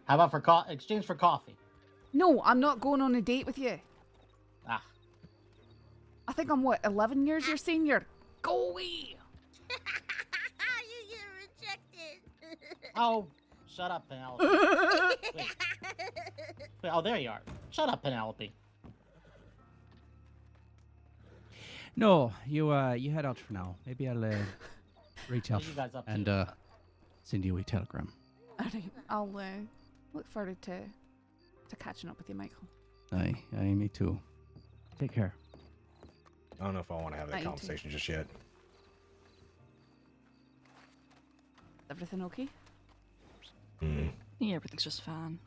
How about for exchange for coffee? No, I'm not going on a date with you. Ah. I think I'm, 11 years your senior? Go away! You get rejected. Oh, shut up, Penelope. Wait. Oh, there you are. Shut up, Penelope. No, you head out for now. Maybe I'll reach out What are you guys up to? and send you a telegram. Alright, I'll look forward to catching up with you, Michael. Aye, me too. Take care. I don't know if I want to have that You too. conversation just yet. Everything okay? Yeah, everything's just fine.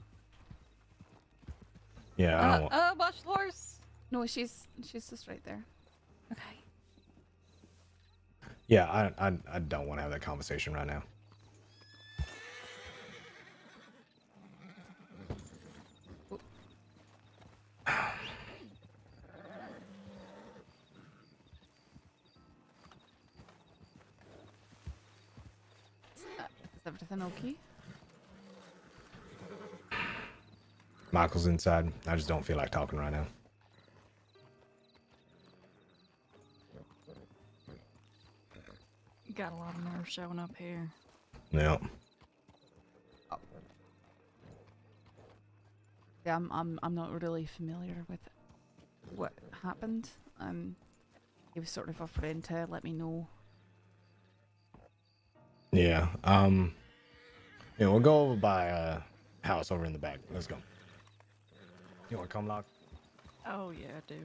Yeah, I don't want... Watch the horse. No, she's just right there. Okay. Yeah, I don't want to have that conversation right now. Is everything okay? Michael's inside. I just don't feel like talking right now. Got a lot of nerve showing up here. Yeah. Yeah, I'm not really familiar with what happened. He was sort of offering to let me know. Yeah. Yeah, we'll go over by house over in the back. Let's go. You want to come, Lark? Oh yeah, I do.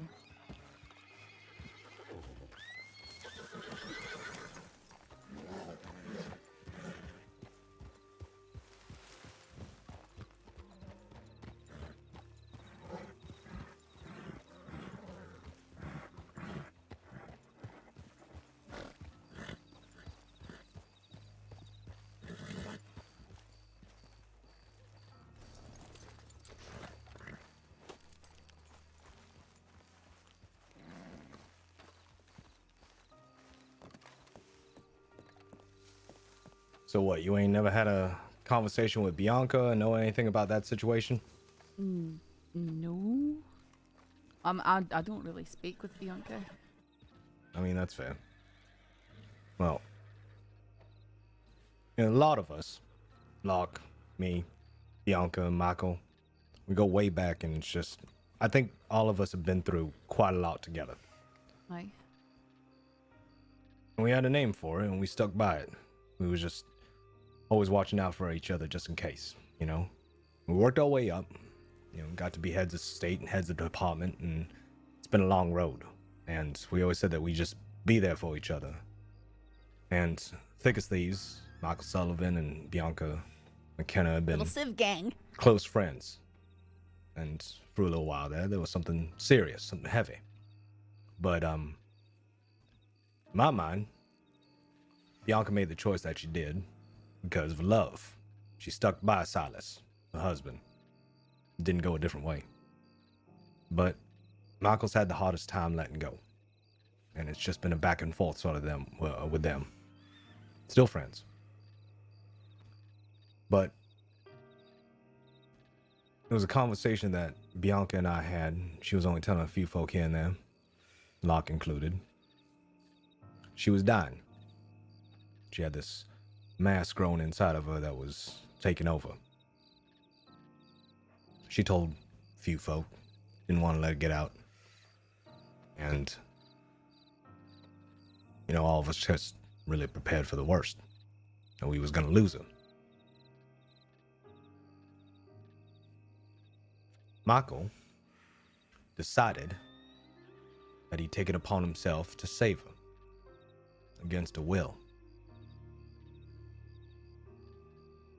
So what? You ain't never had a conversation with Bianca and know anything about that situation? No. I don't really speak with Bianca. I mean, that's fair. Well, you know, a lot of us, Lark, me, Bianca, and Michael, we go way back, and it's just, I think all of us have been through quite a lot together. Aye. And we had a name for it, and we stuck by it. We was just always watching out for each other just in case, you know? We worked our way up, you know, got to be heads of state and heads of department, and it's been a long road. And we always said that we just be there for each other. And thick as thieves, Michael Sullivan and Bianca McKenna have been Little Civ gang. close friends. And for a little while there was something serious, something heavy. But, in my mind, Bianca made the choice that she did because of love. She stuck by Silas, her husband. Didn't go a different way. But Michael's had the hardest time letting go. And it's just been a back and forth sort of with them. Still friends. But it was a conversation that Bianca and I had. She was only telling a few folk here and there, Lark included. She was dying. She had this mass growing inside of her that was taking over. She told a few folk, didn't want to let it get out. And, you know, all of us just really prepared for the worst. And we was going to lose her. Michael decided that he'd take it upon himself to save her against her will.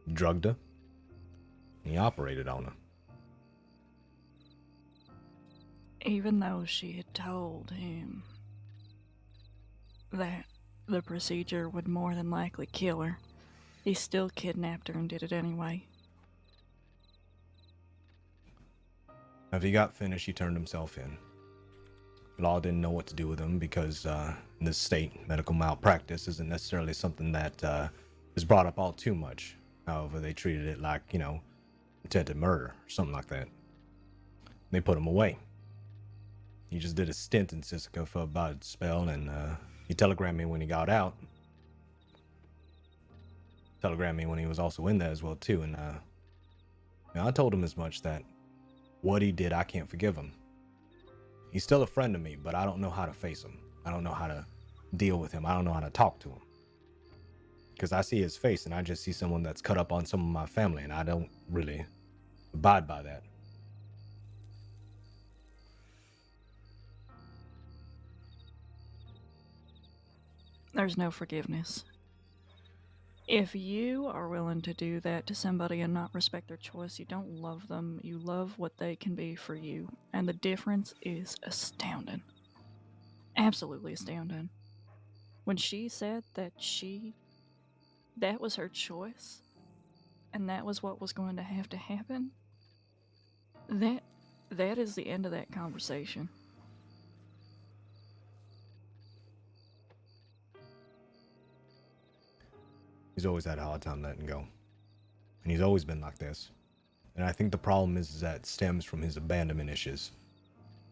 He drugged her. And he operated on her. Even though she had told him that the procedure would more than likely kill her, he still kidnapped her and did it anyway. After he got finished, he turned himself in. Law didn't know what to do with him because in this state, medical malpractice isn't necessarily something that is brought up all too much. However, they treated it like, you know, attempted murder or something like that. They put him away. He just did a stint in Sisika for about a spell, and he telegrammed me when he got out. Telegrammed me when he was also in there as well, too, and you know, I told him as much that what he did, I can't forgive him. He's still a friend to me, but I don't know how to face him. I don't know how to deal with him. I don't know how to talk to him. Because I see his face, and I just see someone that's cut up on some of my family, and I don't really abide by that. There's no forgiveness. If you are willing to do that to somebody and not respect their choice, you don't love them. You love what they can be for you. And the difference is astounding. Absolutely astounding. When she said that that was her choice, and that was what was going to have to happen, that is the end of that conversation. He's always had a hard time letting go. And he's always been like this. And I think the problem is that it stems from his abandonment issues.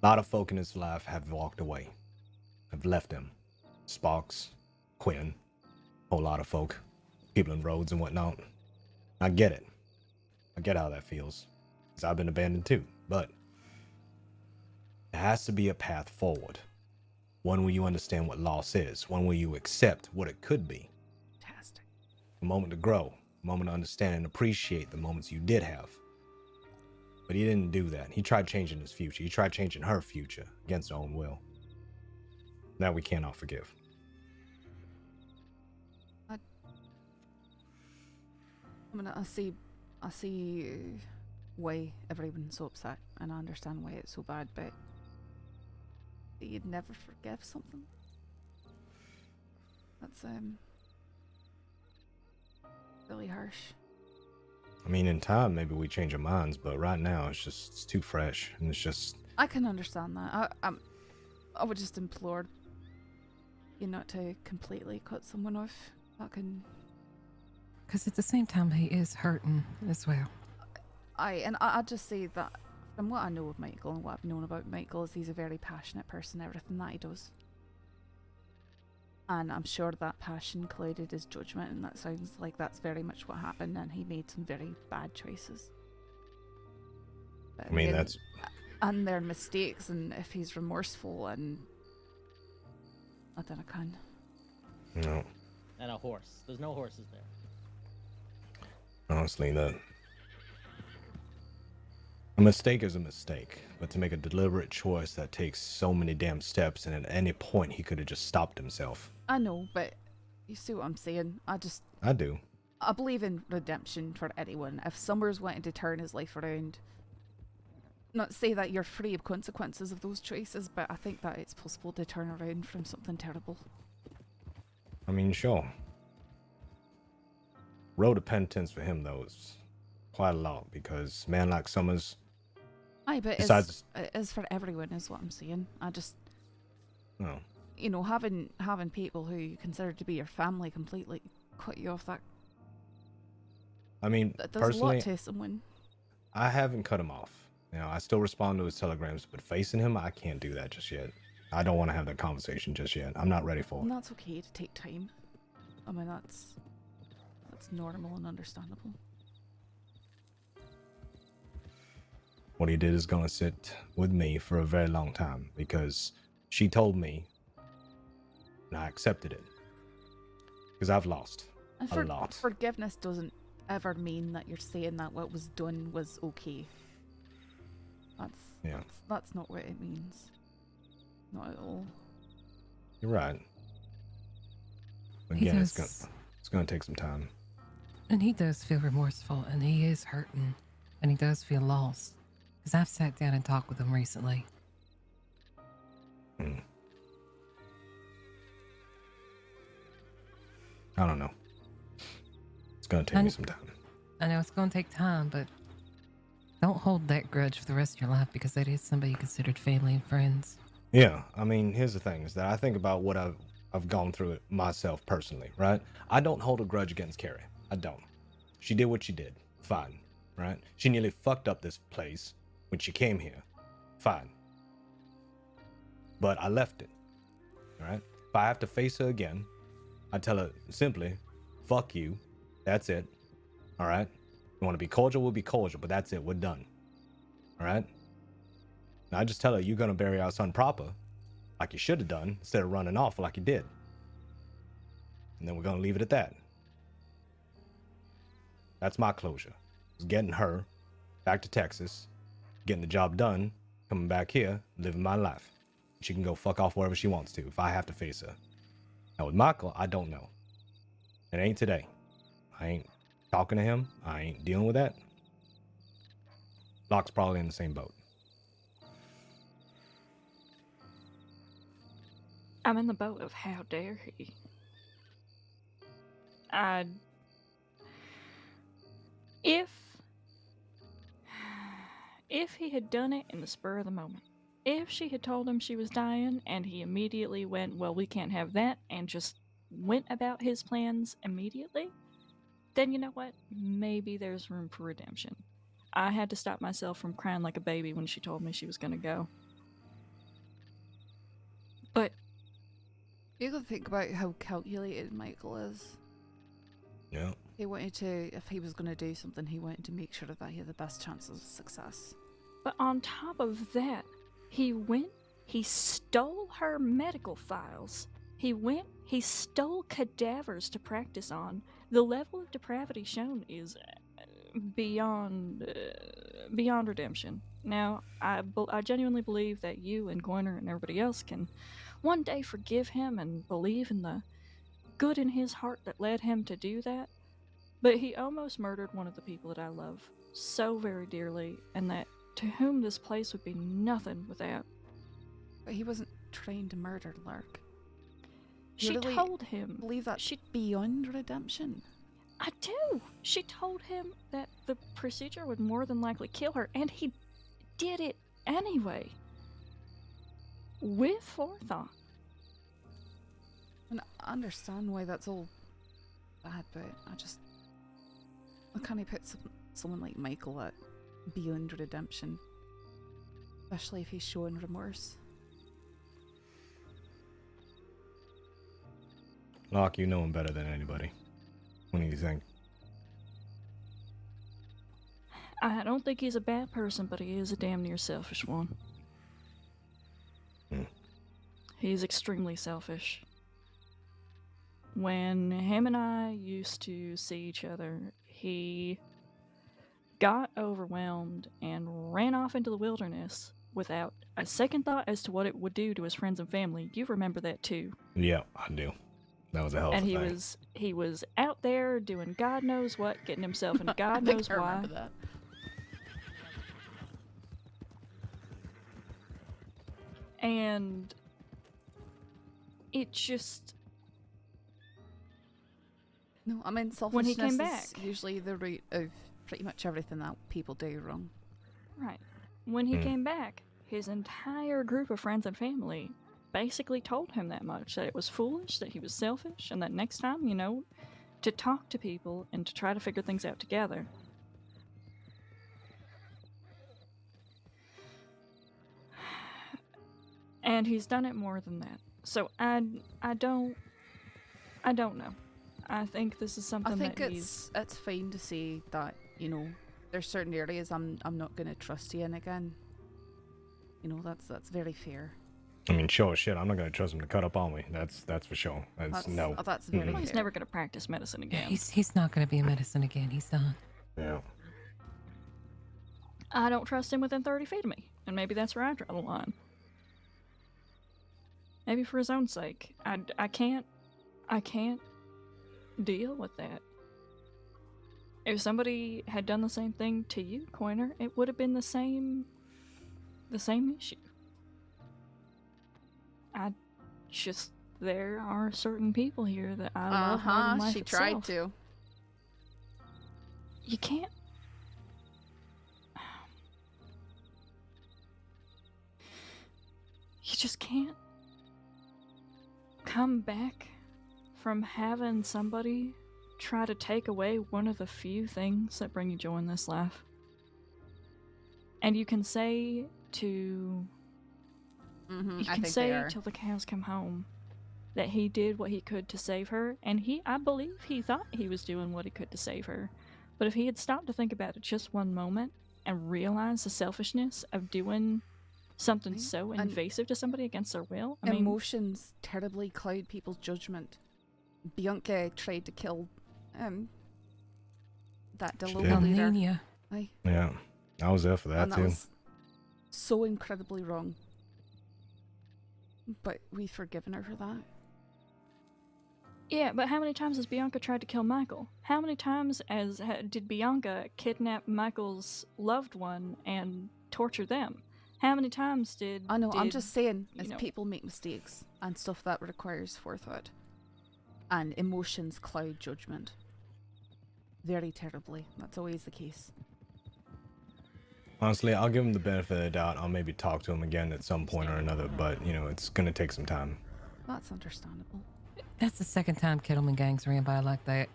A lot of folk in his life have walked away, have left him. Sparks, Quinn, a whole lot of folk, people in roads and whatnot. I get it. I get how that feels. Because I've been abandoned too. But there has to be a path forward. One where you understand what loss is. One where you accept what it could be. A moment to grow, a moment to understand and appreciate the moments you did have. But he didn't do that. He tried changing his future. He tried changing her future against her own will. That we cannot forgive. I see why everyone's so upset, and I understand why it's so bad, but you'd never forgive something. That's really harsh. I mean, in time, maybe we change our minds, but right now, it's too fresh, and it's just... I can understand that. I would just implore you not to completely cut someone off. Because at the same time, he is hurting as well. I just say that from what I know of Michael and what I've known about Michael is he's a very passionate person, everything that he does. And I'm sure that passion clouded his judgment, and that sounds like that's very much what happened, and he made some very bad choices. But I mean, again, that's... And they're mistakes, and if he's remorseful, and I don't know, No. And a horse. There's no horses there. Honestly, a mistake is a mistake, but to make a deliberate choice that takes so many damn steps, and at any point he could have just stopped himself. I know, but you see what I'm saying? I do. I believe in redemption for anyone. If Summers wanted to turn his life around, not say that you're free of consequences of those choices, but I think that it's possible to turn around from something terrible. I mean, sure. Road to penitence for him, though, is quite a lot, because man like Summers... Aye, but it's for everyone, is what I'm saying. No. You know, having people who you consider to be your family completely cut you off, that... I mean, that does personally, a lot to someone. I haven't cut him off. You know, I still respond to his telegrams, but facing him, I can't do that just yet. I don't want to have that conversation just yet. I'm not ready for it. And that's okay to take time. I mean, that's normal and understandable. What he did is going to sit with me for a very long time, because she told me, and I accepted it. Because I've lost a lot. Forgiveness doesn't ever mean that you're saying that what was done was okay. That's not what it means. Not at all. You're right. Again, it's going to take some time. And he does feel remorseful, and he is hurting, and he does feel lost. Because I've sat down and talked with him recently. I don't know. It's going to take me some time. I know it's going to take time, but don't hold that grudge for the rest of your life, because that is somebody you considered family and friends. Yeah, I mean, here's the thing, is that I think about what I've gone through it myself personally, right? I don't hold a grudge against Carrie. I don't. She did what she did. Fine, right? She nearly fucked up this place when she came here. Fine. But I left it, all right? If I have to face her again, I tell her simply, fuck you. That's it, all right? You want to be cordial, we'll be cordial, but that's it. We're done, all right? And I just tell her, you're going to bury our son proper, like you should have done, instead of running off like you did. And then we're going to leave it at that. That's my closure. It's getting her back to Texas, getting the job done, coming back here, living my life. She can go fuck off wherever she wants to if I have to face her. Now with Michael, I don't know. It ain't today. I ain't talking to him. I ain't dealing with that. Locke's probably in the same boat. I'm in the boat of how dare he. If he had done it in the spur of the moment, if she had told him she was dying and he immediately went, well, we can't have that, and just went about his plans immediately, then you know what? Maybe there's room for redemption. I had to stop myself from crying like a baby when she told me she was going to go. But you gotta think about how calculated Michael is. Yeah. He wanted to, if he was going to do something, he wanted to make sure that he had the best chances of success. But on top of that, he stole her medical files. He He stole cadavers to practice on. The level of depravity shown is beyond redemption. Now, I genuinely believe that you and Coiner and everybody else can one day forgive him and believe in the good in his heart that led him to do that. But he almost murdered one of the people that I love so very dearly, and that to whom this place would be nothing without. But he wasn't trying to murder Lark. She really told him. Believe that's beyond redemption. I do. She told him that the procedure would more than likely kill her, and he did it anyway. With forethought. And I understand why that's all bad, but I can't put someone like Michael at beyond redemption. Especially if he's showing remorse. Lark, you know him better than anybody. What do you think? I don't think he's a bad person, but he is a damn near selfish one. He's extremely selfish. When him and I used to see each other, he got overwhelmed and ran off into the wilderness without a second thought as to what it would do to his friends and family. You remember that too. Yeah, I do. That was a hell of a thing. And he was out there doing God knows what, getting himself into God knows I why. remember that. And it just... No, I mean, selfishness When he came is back. usually the root of pretty much everything that people do wrong. Right. When he came back, his entire group of friends and family basically told him that much, that it was foolish, that he was selfish, and that next time, to talk to people and to try to figure things out together. And he's done it more than that. So I don't know. I think this is something I think that it's fine to say that, there's certain areas I'm not going to trust you in again. That's very fair. I mean, sure shit, I'm not going to trust him to cut up on me. That's for sure. That's no. That's very fair. He's never going to practice medicine Yeah, again. he's not going to be in medicine again. He's done. Yeah. I don't trust him within 30 feet of me, and maybe that's where I draw the line. Maybe for his own sake. I can't deal with that. If somebody had done the same thing to you, Coiner, it would have been the same issue. There are certain people here that I love more than life she itself. tried to. You can't. You just can't come back from having somebody try to take away one of the few things that bring you joy in this life. And you can say to... You can say till the cows come home that he did what he could to save her, and I believe he thought he was doing what he could to save her. But if he had stopped to think about it just one moment and realized the selfishness of doing something so invasive to somebody against their will, I mean, emotions terribly cloud people's judgment. Bianca tried to kill that Deloma leader. Aye. Yeah, I was there for that and that too. Was so incredibly wrong. But we've forgiven her for that. Yeah, but how many times has Bianca tried to kill Michael? How many times did Bianca kidnap Michael's loved one and torture them? How many times did... I know, I'm just saying, as people make mistakes and stuff that requires forethought. And emotions cloud judgment. Very terribly. That's always the case. Honestly, I'll give him the benefit of the doubt. I'll maybe talk to him again at some point or another, but, it's going to take some time. That's understandable. That's the second time Kettleman gangs ran by like that.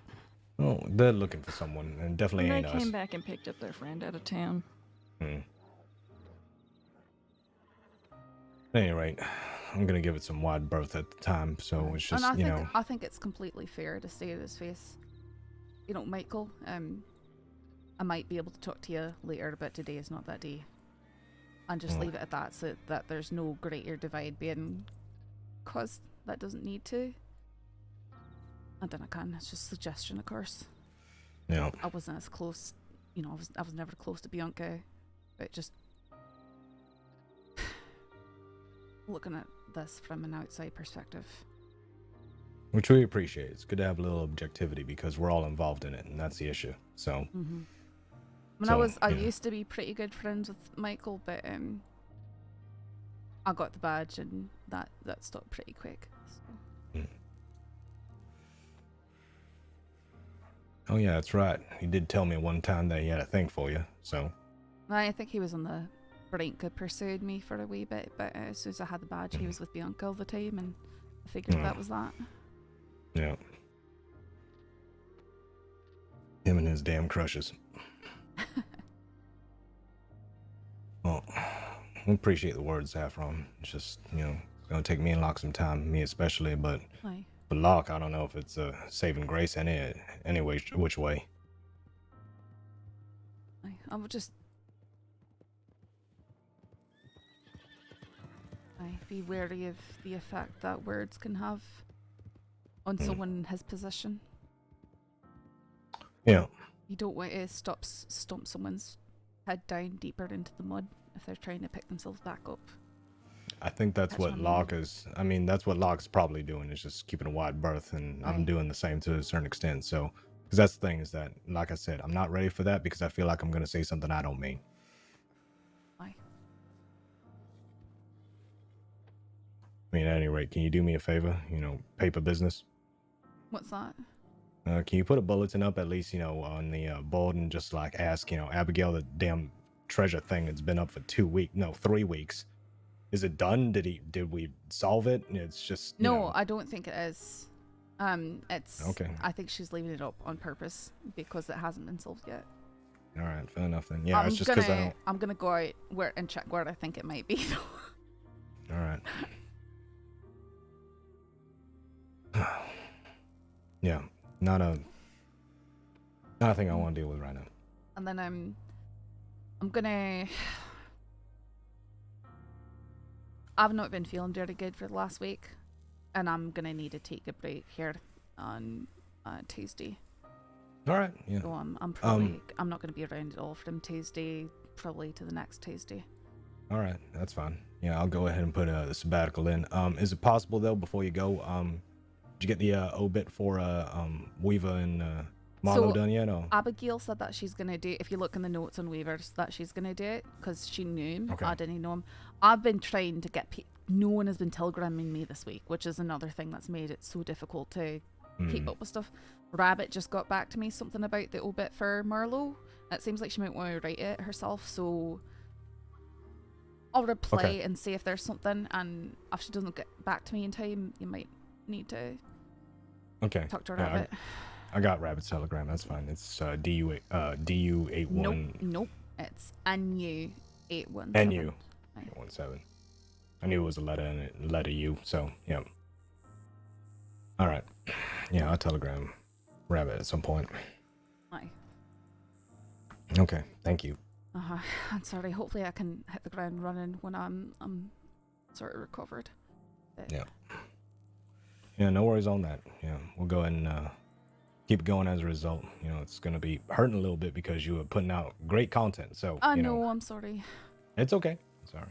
Oh, they're looking for someone, and definitely And ain't they us. came back and picked up their friend out of town. At any rate, I'm going to give it some wide berth at the time, so it's just, and I think it's completely fair to say to his face, Michael, I might be able to talk to you later, but today is not that day. And just leave it at that, so that there's no greater divide being caused that doesn't need to. I don't know, can. It's just suggestion, of course. Yeah. I wasn't as close, you know, I was never close to Bianca, but just looking at this from an outside perspective. Which we appreciate. It's good to have a little objectivity because we're all involved in it, and that's the issue. So. I used to be pretty good friends with Michael, but I got the badge and that stopped pretty quick. So. Oh yeah, that's right. He did tell me one time that he had a thing for you. So. I think he was on the brink of pursued me for a wee bit, but as soon as I had the badge, he was with Bianca all the time, and I figured that was that. Yeah. Him and his damn crushes. Well, I appreciate the words, Saffron. It's just, you know, it's gonna take me and Locke some time, me especially, but Aye. But Locke, I don't know if it's a saving grace any which way. I would just be wary of the effect that words can have on someone in his position. Yeah. You don't want to stomp someone's head down deeper into the mud if they're trying to pick themselves back up. I think that's what Locke is. I mean, that's what Locke's probably doing, is just keeping a wide berth, and I'm doing the same to a certain extent. So, because that's the thing, is that, like I said, I'm not ready for that because I feel like I'm going to say something I don't mean. Aye. I mean, at any rate, can you do me a favor? You know, paper business. What's that? Can you put a bulletin up at least, you know, on the board and just like ask, you know, Abigail, the damn treasure thing that's been up for 3 weeks. Is it done? Did we solve it? It's just no, I don't think it is. It's okay. I think she's leaving it up on purpose because it hasn't been solved yet. All right, fair enough then. Yeah, it's just because I don't. I'm gonna go out and check where I think it might be. All right. Yeah, not a thing I want to deal with right now. And then I'm gonna. I've not been feeling very good for the last week, and I'm gonna need to take a break here on Tuesday. All right. Yeah. So I'm probably I'm not gonna be around at all from Tuesday, probably to the next Tuesday. All right, that's fine. Yeah, I'll go ahead and put the sabbatical in. Is it possible though, before you go, did you get the obit for Weaver and Marlo done yet? Or? Abigail said that she's gonna do. If you look in the notes on Weaver's, that she's gonna do it because she knew him. Okay. I didn't know him. I've been trying to get. No one has been telegramming me this week, which is another thing that's made it so difficult to keep up with stuff. Rabbit just got back to me something about the obit for Marlo. It seems like she might want to write it herself, so I'll reply and see if there's something. And if she doesn't get back to me in time, you might need to talk to Rabbit. I got Rabbit's telegram. That's fine. It's DU81. Nope. It's NU 817. NU 817. I knew it was a letter and a letter U. So yeah. All right. Yeah, I'll telegram Rabbit at some point. Aye. Okay. Thank you. I'm sorry. Hopefully, I can hit the ground running when I'm sort of recovered. Yeah. Yeah. No worries on that. Yeah, we'll go ahead and keep it going as a result. You know, it's gonna be hurting a little bit because you were putting out great content. So I know. I'm sorry. It's okay. It's all right.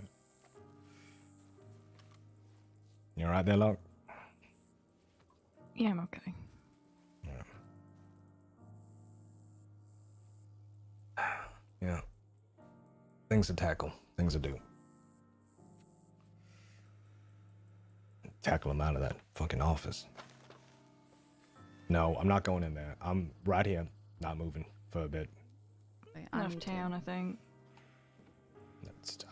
You all right there, Lark? Yeah, I'm okay. Yeah. Things to tackle. Things to do. Tackle them out of that fucking office. No, I'm not going in there. I'm right here, not moving for a bit. Enough town, I think.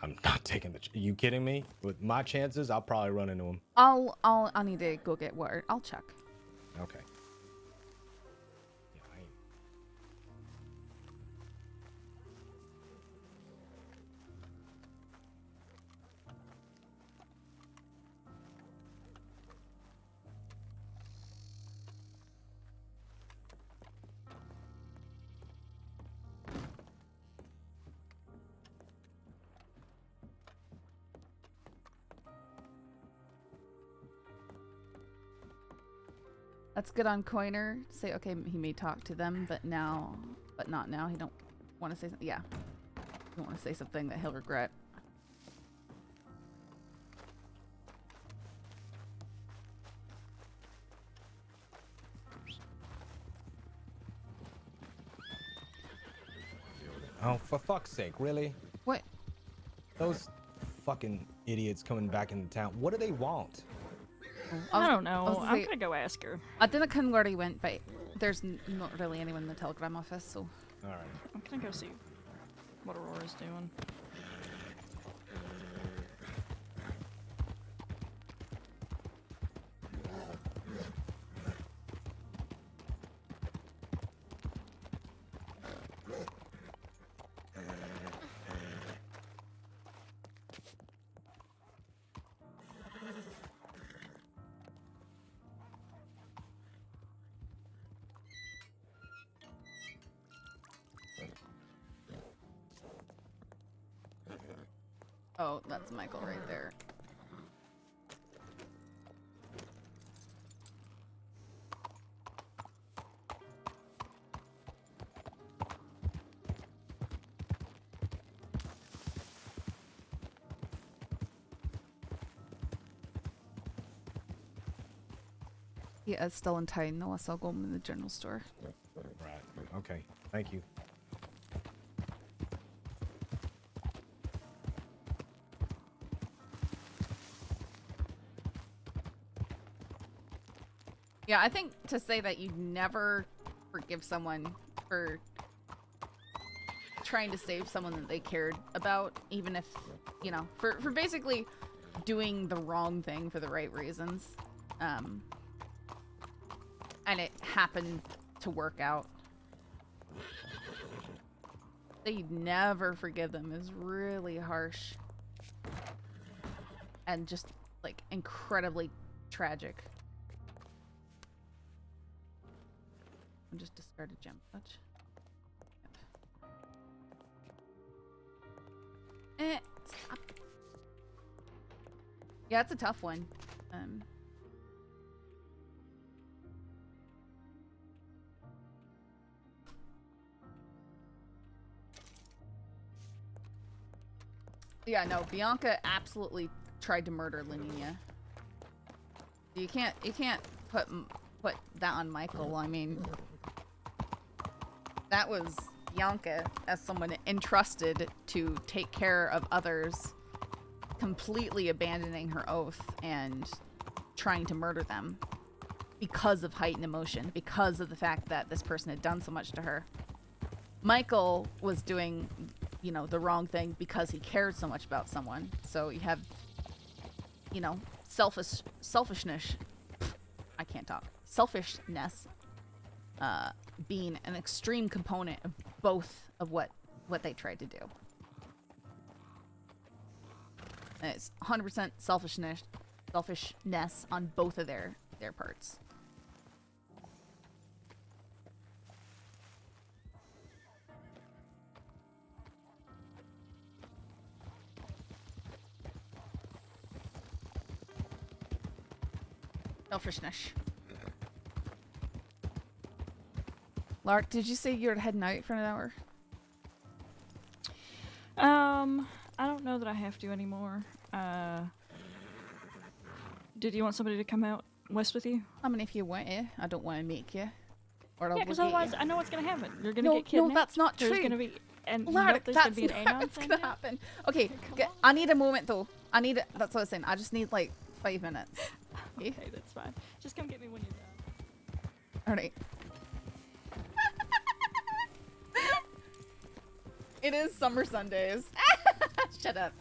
I'm not taking the. You kidding me? With my chances, I'll probably run into him. I need to go get water. I'll check. Okay. That's good on Coiner. Say, okay, he may talk to them, but not now. He don't want to say something. Yeah. He don't want to say something that he'll regret. Oh, for fuck's sake, really? What? Those fucking idiots coming back into town. What do they want? I don't know. I'm gonna go ask her. I didn't know where he went, but there's not really anyone in the telegram office, so. All right. I'm gonna go see what Aurora's doing. Oh, that's Michael right there. He is still in town though, so I'll go in the general store. Right. Okay. Thank you. Yeah, I think to say that you never forgive someone for trying to save someone that they cared about, even if, you know, for basically doing the wrong thing for the right reasons. And it happened to work out. That you'd never forgive them is really harsh. And just, like, incredibly tragic. I just discarded gem touch. Stop. Yeah, it's a tough one. Yeah, no, Bianca absolutely tried to murder Linnea. You can't put that on Michael. I mean, that was Bianca as someone entrusted to take care of others, completely abandoning her oath and trying to murder them because of heightened emotion, because of the fact that this person had done so much to her. Michael was doing, you know, the wrong thing because he cared so much about someone. So you have, you know, selfishness. I can't talk. Selfishness being an extreme component of both of what they tried to do. And it's 100% selfishness on both of their parts. Selfishness. Lark, did you say you're heading out for an hour? I don't know that I have to anymore. Did you want somebody to come out west with you? I mean, if you want to. I don't want to make you. Or Yeah, because otherwise I know what's gonna happen. You're gonna No, get kidnapped. no, that's not There's true. gonna be Lark, there's that's gonna be an not anon what's sent gonna out. happen. Okay, I need a moment though. That's what I was saying. I just need like 5 minutes. Okay, that's fine. Just come get me when you're done. Alright. It is summer Sundays. Shut up.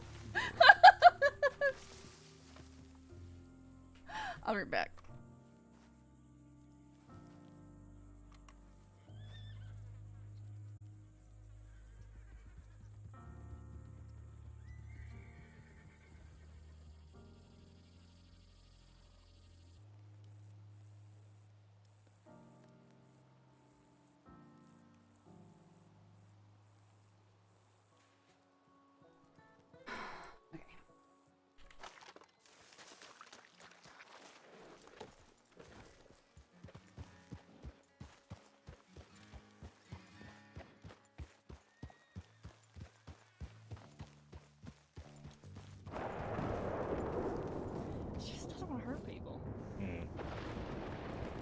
I'll be right back.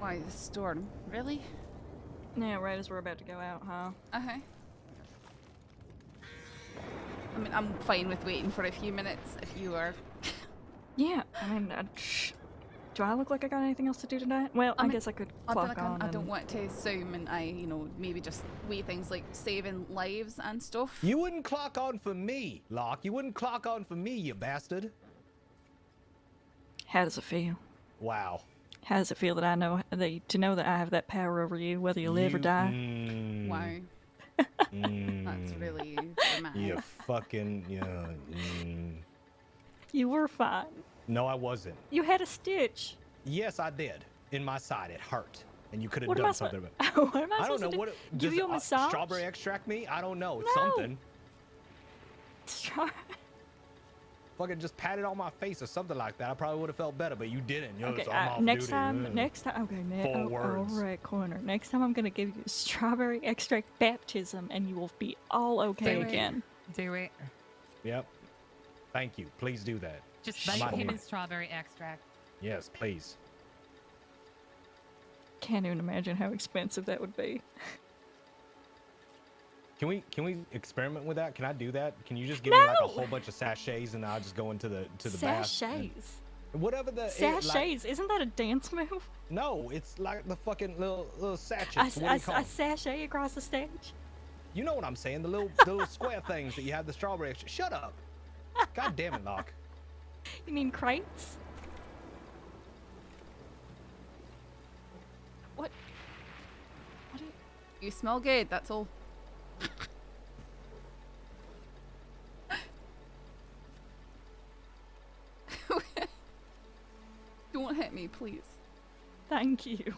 Why, the storm? Really? Yeah, right as we're about to go out, huh? Uh-huh. I mean, I'm fine with waiting for a few minutes if you are. Yeah, I mean, do I look like I got anything else to do tonight? Well, I guess I could clock on. I don't want to assume, and maybe just weigh things like saving lives and stuff. You wouldn't clock on for me, Lark. You wouldn't clock on for me, you bastard. How does it feel? Wow. How does it feel that I know that I have that power over you, whether you live or die? Wow. That's really dramatic. You fucking You were fine. No, I wasn't. You had a stitch. Yes, I did. In my side, it hurt, and you could have What am done I something. What am I I don't supposed know to do? what. Give you a massage? Strawberry extract me? I don't know. It's No. something. Fucking just pat it on my face or something like that. I probably would have felt better, but you didn't. Okay, so I'm off next duty. time, okay, 4 words. All right, Coiner. Next time I'm gonna give you strawberry extract baptism, and you will be all okay again. Do it. Yep. Thank you. Please do that. Just bite him in strawberry extract. Yes, please. Can't even imagine how expensive that would be. Can we experiment with that? Can I do that? Can you just give me like a whole bunch of sachets and I'll just go into the bath? Sachets. Whatever the Sachets. Isn't that a dance move? No, it's like the fucking little sachets. What do you call A them? sachet across the stage. You know what I'm saying? The little square things that you have the strawberry. Shut up. God damn it, Lark. You mean crates? What? What do you smell good, that's all. Don't hit me, please. Thank you.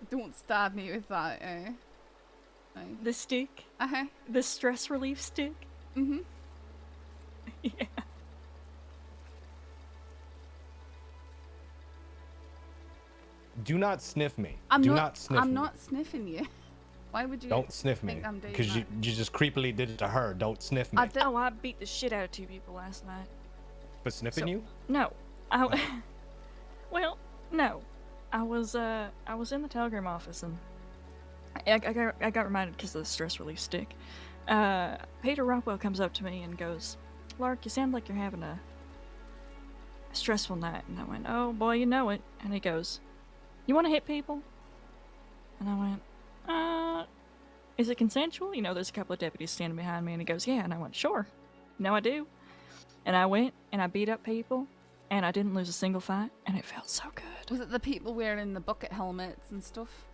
Don't stab me with that, The stick? Uh-huh. The stress relief stick? Mm-hmm. Yeah. Do not sniff me. I'm Do not sniff me. I'm not sniffing you. Why would you? Don't sniff me. think I'm doing Because you that? just creepily did it to her. Don't sniff me. I beat the shit out of 2 people last night. For sniffing you? No. Well, no. I was in the telegram office and I got reminded because of the stress relief stick. Peter Rockwell comes up to me and goes, "Lark, you sound like you're having a stressful night." And I went, "Oh boy, you know it." And he goes, "You want to hit people?" And I went, is it consensual? You know, there's a couple of deputies standing behind me. And he goes, "Yeah." And I went, "Sure. No, I do." And I went and I beat up people and I didn't lose a single fight and it felt so good. Was it the people wearing the bucket helmets and stuff?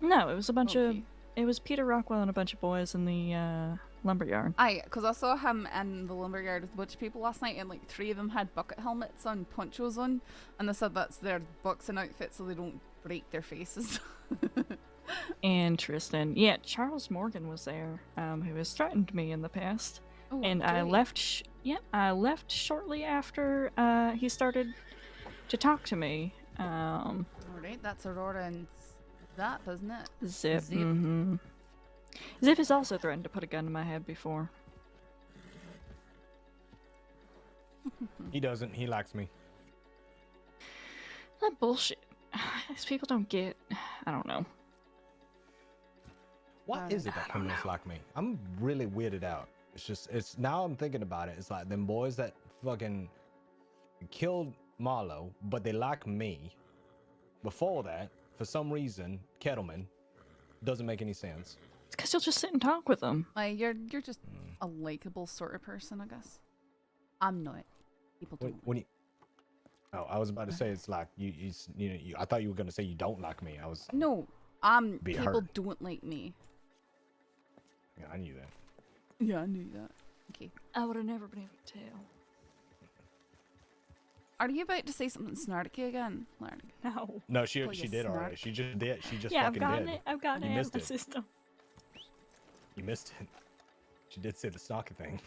No, it was a bunch of... It was Peter Rockwell and a bunch of boys in the lumberyard. Because I saw him in the lumberyard with a bunch of people last night and like 3 of them had bucket helmets on, ponchos on, and they said that's their boxing outfit so they don't break their faces. Interesting. Yeah, Charles Morgan was there, who has threatened me in the past. Oh, and great. I left. I left shortly after he started to talk to me. Alright, that's Aurora and Zap, isn't it? Zip. Mm-hmm. Zip has also threatened to put a gun to my head before. He doesn't. He likes me. That bullshit. These people don't get. I don't know. What is it that criminals like me? I'm really weirded out. It's now I'm thinking about it. It's like them boys that fucking killed Marlo, but they like me. Before that, for some reason, Kettleman doesn't make any sense. It's because you'll just sit and talk with them. Like you're just a likable sort of person, I guess. I'm not. People don't. When you, oh, I was about to say it's like you I thought you were gonna say you don't like me. I was. No, Be people hurt. don't like me. Yeah, I knew that. Yeah, I knew that. Okay. I would have never been able to tell. Are you about to say something snarky again, Lark? No. No, she Call you did already. snark. She just did. She just Yeah, I've fucking gotten did. it. I've gotten You it out missed of my it. system. You missed it. She did say the stalker thing.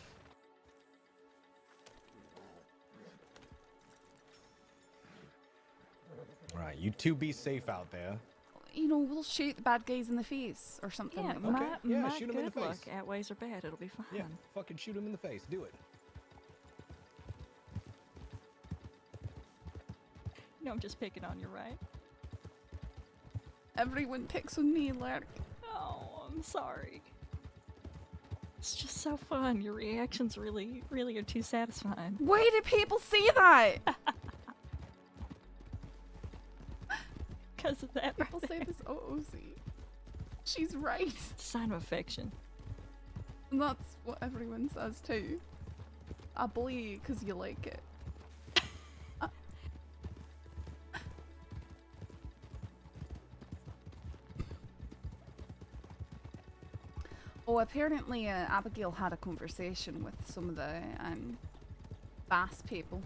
Right, you two be safe out there. You know, we'll shoot the bad guys in the face or something Yeah, like that. Okay, yeah, my shoot 'em in the good luck face. outweighs or bad. It'll be fine. Yeah, fucking shoot him in the face. Do it. No, I'm just picking on you, right? Everyone picks on me, Lark. Oh, I'm sorry. It's just so fun. Your reactions really are too satisfying. Why do people say that? Because of that. People say this OOC. She's right. It's a sign of affection. And that's what everyone says too. I believe because you like it. Oh, apparently Abigail had a conversation with some of the Bass people.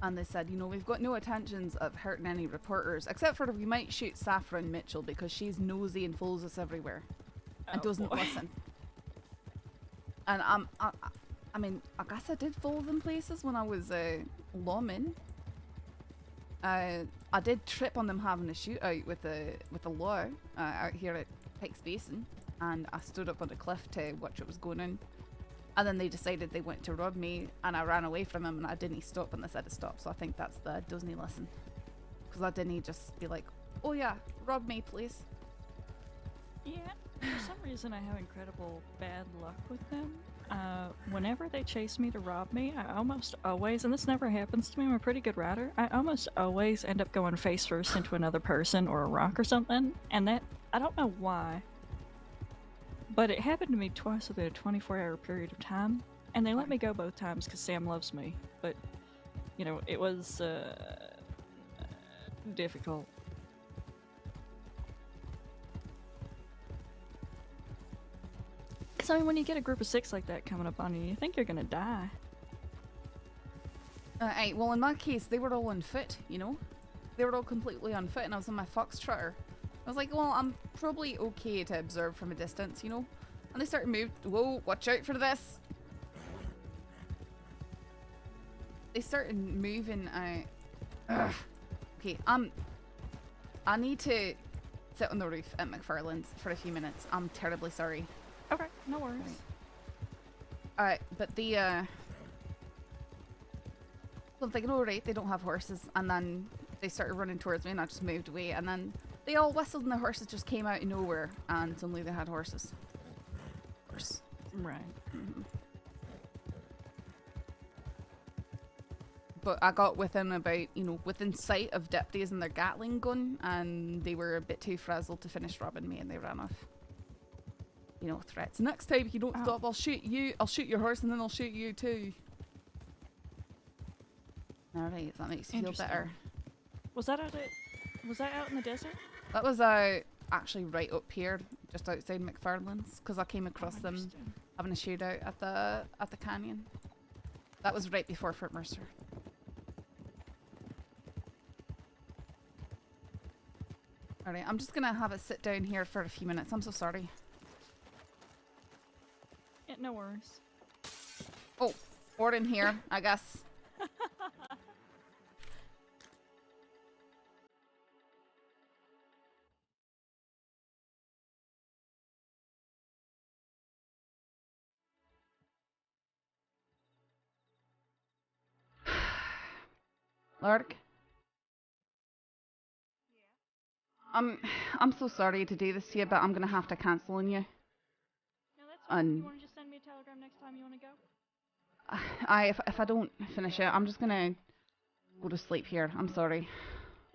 And they said, you know, we've got no intentions of hurting any reporters, except for we might shoot Saffron Mitchell because she's nosy and follows us everywhere. And doesn't listen. And I mean, I guess I did follow them places when I was lawman. I did trip on them having a shootout with the law out here at Pikes Basin, and I stood up on the cliff to watch what was going on. And then they decided they went to rob me, and I ran away from them, and I didn't stop when they said to stop. So I think that's the doesn't he listen, because I didn't just be like, oh yeah, rob me please. Yeah, for some reason I have incredible bad luck with them. Whenever they chase me to rob me, I almost always, and this never happens to me, I'm a pretty good rider, I almost always end up going face first into another person or a rock or something, and that, I don't know why, but it happened to me twice within a 24-hour period of time, and they let me go both times because Sam loves me, but, you know, it was difficult. So I mean, when you get a group of 6 like that coming up on you, you think you're gonna die. Well, in my case, they were all unfit, you know? They were all completely unfit, and I was on my foxtrotter. I was like, well, I'm probably okay to observe from a distance, you know? And they started moving. Whoa, watch out for this! They started moving out. Okay, I need to sit on the roof at McFarland's for a few minutes. I'm terribly sorry. Okay, no worries. Alright, but the, so I'm thinking, alright, they don't have horses, and then they started running towards me, and I just moved away, and then they all whistled, and the horses just came out of nowhere, and suddenly they had horses. Horse. Right. Mm-hmm. But I got within about, you know, within sight of deputies and their Gatling gun, and they were a bit too frazzled to finish robbing me, and they ran off. You know, threats. Next time if you don't stop, I'll shoot you. I'll shoot your horse and then I'll shoot you too. Alright, if that makes you feel better. Was that out in the desert? That was actually right up here, just outside McFarland's, because I came across them having a shootout at the canyon. That was right before Fort Mercer. Alright, I'm just gonna have it sit down here for a few minutes. I'm so sorry. Yeah, no worries. Oh, or in here, I guess. Lark? I'm so sorry to do this to you, but I'm gonna have to cancel on you. No, that's fine. You want to just send me a telegram next time you want to go? If I don't finish it, I'm just gonna go to sleep here. I'm sorry.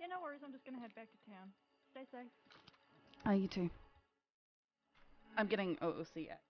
Yeah, no worries. I'm just gonna head back to town. Stay safe. You too. I'm getting OOC yet.